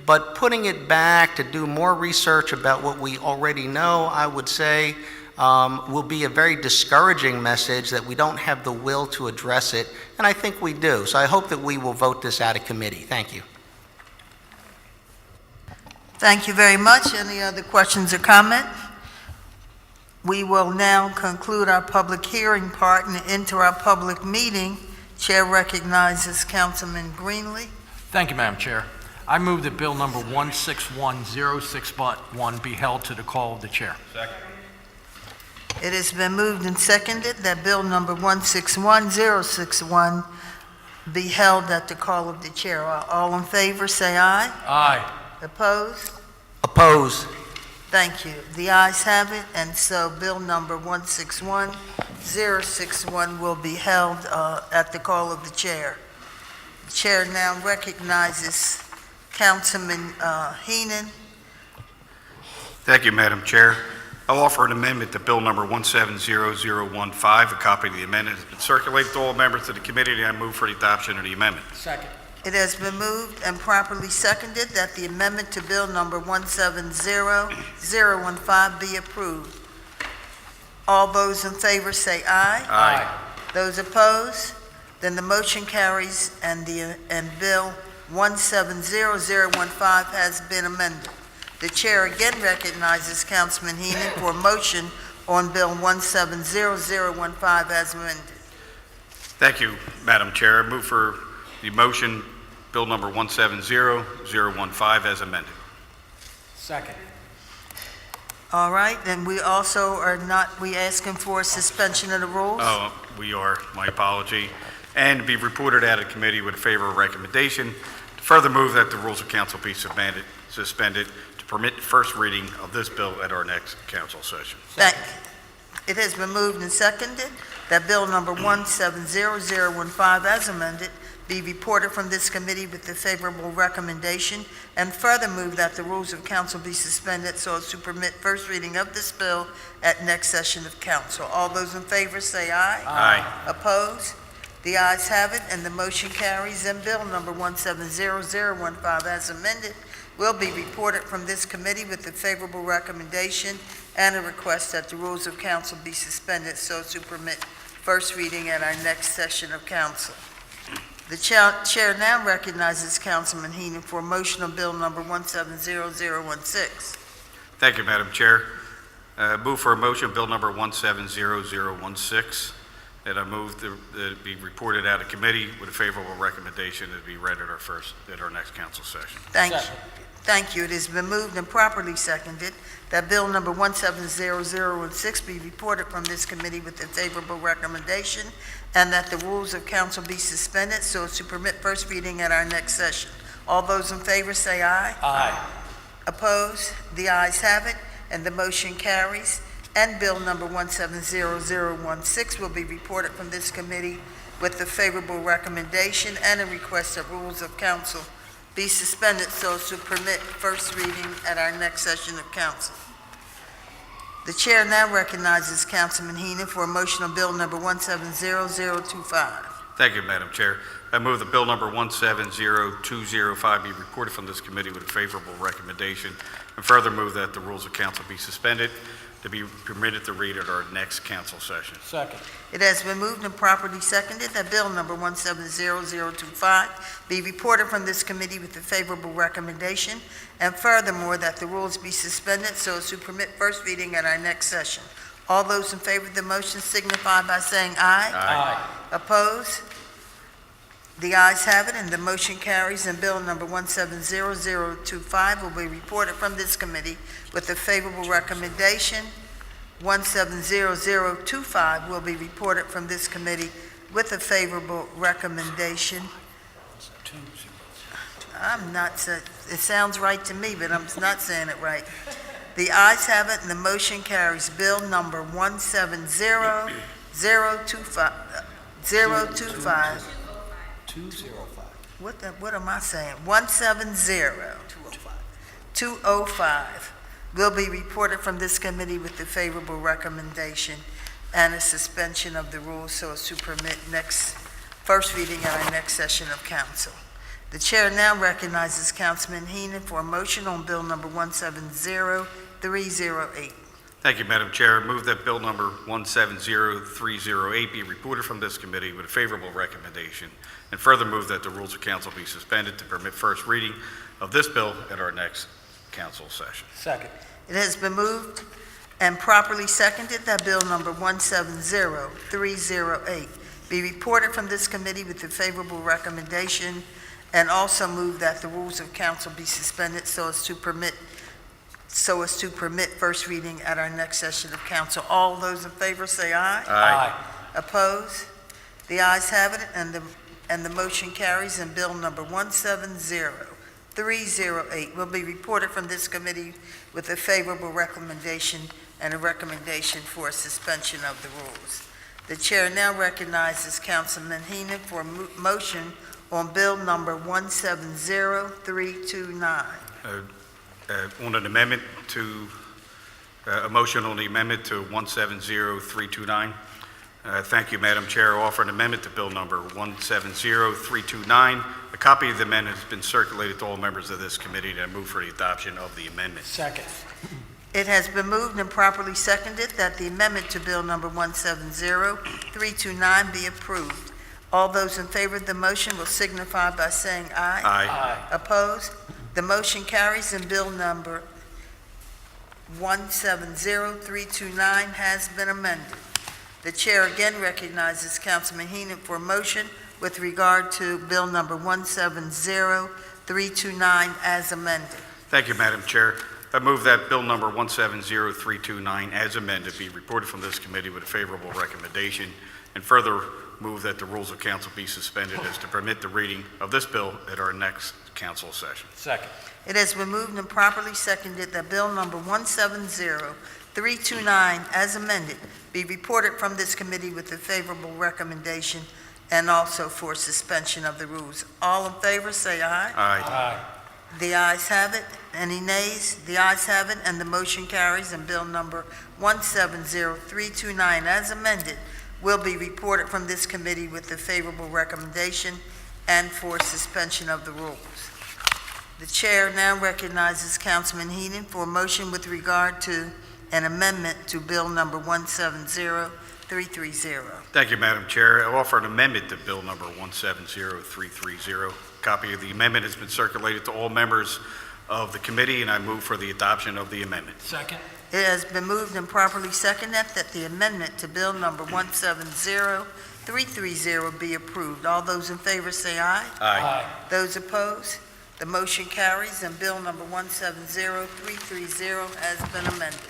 But putting it back to do more research about what we already know, I would say, will be a very discouraging message that we don't have the will to address it, and I think we do. So I hope that we will vote this out of committee. Thank you. Thank you very much. Any other questions or comments? We will now conclude our public hearing part and enter our public meeting. Chair recognizes Councilman Greenlee. Thank you, Madam Chair. I move that Bill number 16106.1 be held to the call of the chair. Second. It has been moved and seconded that Bill number 16106.1 be held at the call of the chair. All in favor, say aye. Aye. Opposed? Oppose. Thank you. The ayes have it, and so Bill number 16106.1 will be held at the call of the chair. The chair now recognizes Councilman Heenan. Thank you, Madam Chair. I'll offer an amendment to Bill Number 170015. A copy of the amendment has been circulated to all members of the committee, and I move for the adoption of the amendment. Second. It has been moved and properly seconded that the amendment to Bill Number 170015 be approved. All those in favor say aye. Aye. Those opposed? Then the motion carries and Bill 170015 has been amended. The chair again recognizes Councilman Heenan for a motion on Bill 170015 as amended. Thank you, Madam Chair. I move for the motion, Bill Number 170015 as amended. Second. All right, then we also are not, we asking for suspension of the rules? Oh, we are, my apology. And be reported out of committee with a favorable recommendation. To further move that the rules of council be suspended to permit first reading of this bill at our next council session. It has been moved and seconded that Bill Number 170015 as amended be reported from this committee with a favorable recommendation, and further move that the rules of council be suspended so as to permit first reading of this bill at next session of council. All those in favor say aye. Aye. Opposed? The ayes have it, and the motion carries, and Bill Number 170015 as amended will be reported from this committee with a favorable recommendation and a request that the rules of council be suspended so as to permit first reading at our next session of council. The chair now recognizes Councilman Heenan for a motion on Bill Number 170016. Thank you, Madam Chair. Move for a motion, Bill Number 170016, that I move that it be reported out of committee with a favorable recommendation that it be read at our next council session. Thank you. Thank you. It has been moved and properly seconded that Bill Number 170016 be reported from this committee with a favorable recommendation, and that the rules of council be suspended so as to permit first reading at our next session. All those in favor say aye. Aye. Opposed? The ayes have it, and the motion carries. And Bill Number 170016 will be reported from this committee with a favorable recommendation and a request that rules of council be suspended so as to permit first reading at our next session of council. The chair now recognizes Councilman Heenan for a motion on Bill Number 170025. Thank you, Madam Chair. I move that Bill Number 170205 be reported from this committee with a favorable recommendation, and further move that the rules of council be suspended to be permitted to read at our next council session. Second. It has been moved and properly seconded that Bill Number 170025 be reported from this committee with a favorable recommendation, and furthermore, that the rules be suspended so as to permit first reading at our next session. All those in favor of the motion signify by saying aye. Aye. Opposed? The ayes have it, and the motion carries, and Bill Number 170025 will be reported from this committee with a favorable recommendation. 170025 will be reported from this committee with a favorable recommendation. It sounds right to me, but I'm not saying it right. The ayes have it, and the motion carries. Bill Number 170025. What am I saying? 170205 will be reported from this committee with a favorable recommendation and a suspension of the rules so as to permit first reading at our next session of council. The chair now recognizes Councilman Heenan for a motion on Bill Number 170308. Thank you, Madam Chair. I move that Bill Number 170308 be reported from this committee with a favorable recommendation, and further move that the rules of council be suspended to permit first reading of this bill at our next council session. Second. It has been moved and properly seconded that Bill Number 170308 be reported from this committee with a favorable recommendation, and also move that the rules of council be suspended so as to permit first reading at our next session of council. All those in favor say aye. Aye. Opposed? The ayes have it, and the motion carries, and Bill Number 170308 will be reported from this committee with a favorable recommendation and a recommendation for a suspension of the rules. The chair now recognizes Councilman Heenan for a motion on Bill number 170329. On an amendment to, a motion on the amendment to 170329. Thank you, Madam Chair. I offer an amendment to Bill number 170329. A copy of the amendment has been circulated to all members of this committee, and I move for the adoption of the amendment. Second. It has been moved and properly seconded that the amendment to Bill number 170329 be approved. All those in favor of the motion will signify by saying aye. Aye. Opposed? The motion carries and Bill number 170329 has been amended. The chair again recognizes Councilman Heenan for a motion with regard to Bill number 170329 as amended. Thank you, Madam Chair. I move that Bill number 170329 as amended be reported from this committee with a favorable recommendation, and further move that the rules of council be suspended as to permit the reading of this bill at our next council session. Second. It has been moved and properly seconded that Bill number 170329 as amended be reported from this committee with a favorable recommendation and also for suspension of the rules. All in favor, say aye. Aye. The ayes have it. Any nays? The ayes have it, and the motion carries, and Bill number 170329 as amended will be reported from this committee with a favorable recommendation and for suspension of the rules. The chair now recognizes Councilman Heenan for a motion with regard to an amendment to Bill number 170330. Thank you, Madam Chair. I offer an amendment to Bill number 170330. A copy of the amendment has been circulated to all members of the committee, and I move for the adoption of the amendment. Second. It has been moved and properly seconded that the amendment to Bill number 170330 be approved. All those in favor say aye. Aye. Those opposed? The motion carries, and Bill number 170330 has been amended.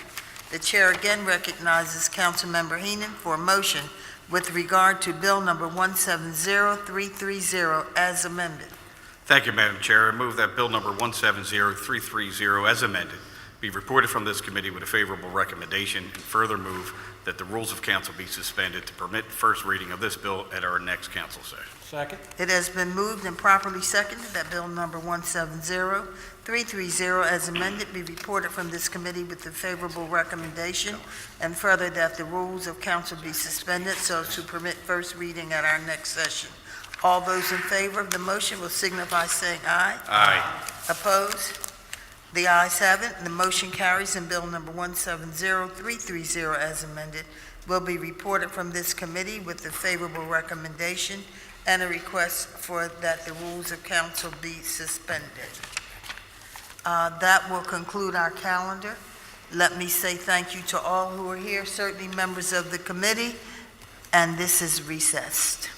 The chair again recognizes Councilmember Heenan for a motion with regard to Bill number 170330 as amended. Thank you, Madam Chair. I move that Bill number 170330 as amended be reported from this committee with a favorable recommendation, and further move that the rules of council be suspended to permit first reading of this bill at our next council session. Second. It has been moved and properly seconded that Bill number 170330 as amended be reported from this committee with a favorable recommendation, and further that the rules of council be suspended so as to permit first reading at our next session. All those in favor of the motion will signify saying aye. Aye. Opposed? The ayes have it, and the motion carries, and Bill number 170330 as amended will be reported from this committee with a favorable recommendation and a request for that the rules of council be suspended. That will conclude our calendar. Let me say thank you to all who are here, certainly members of the committee, and this is recessed.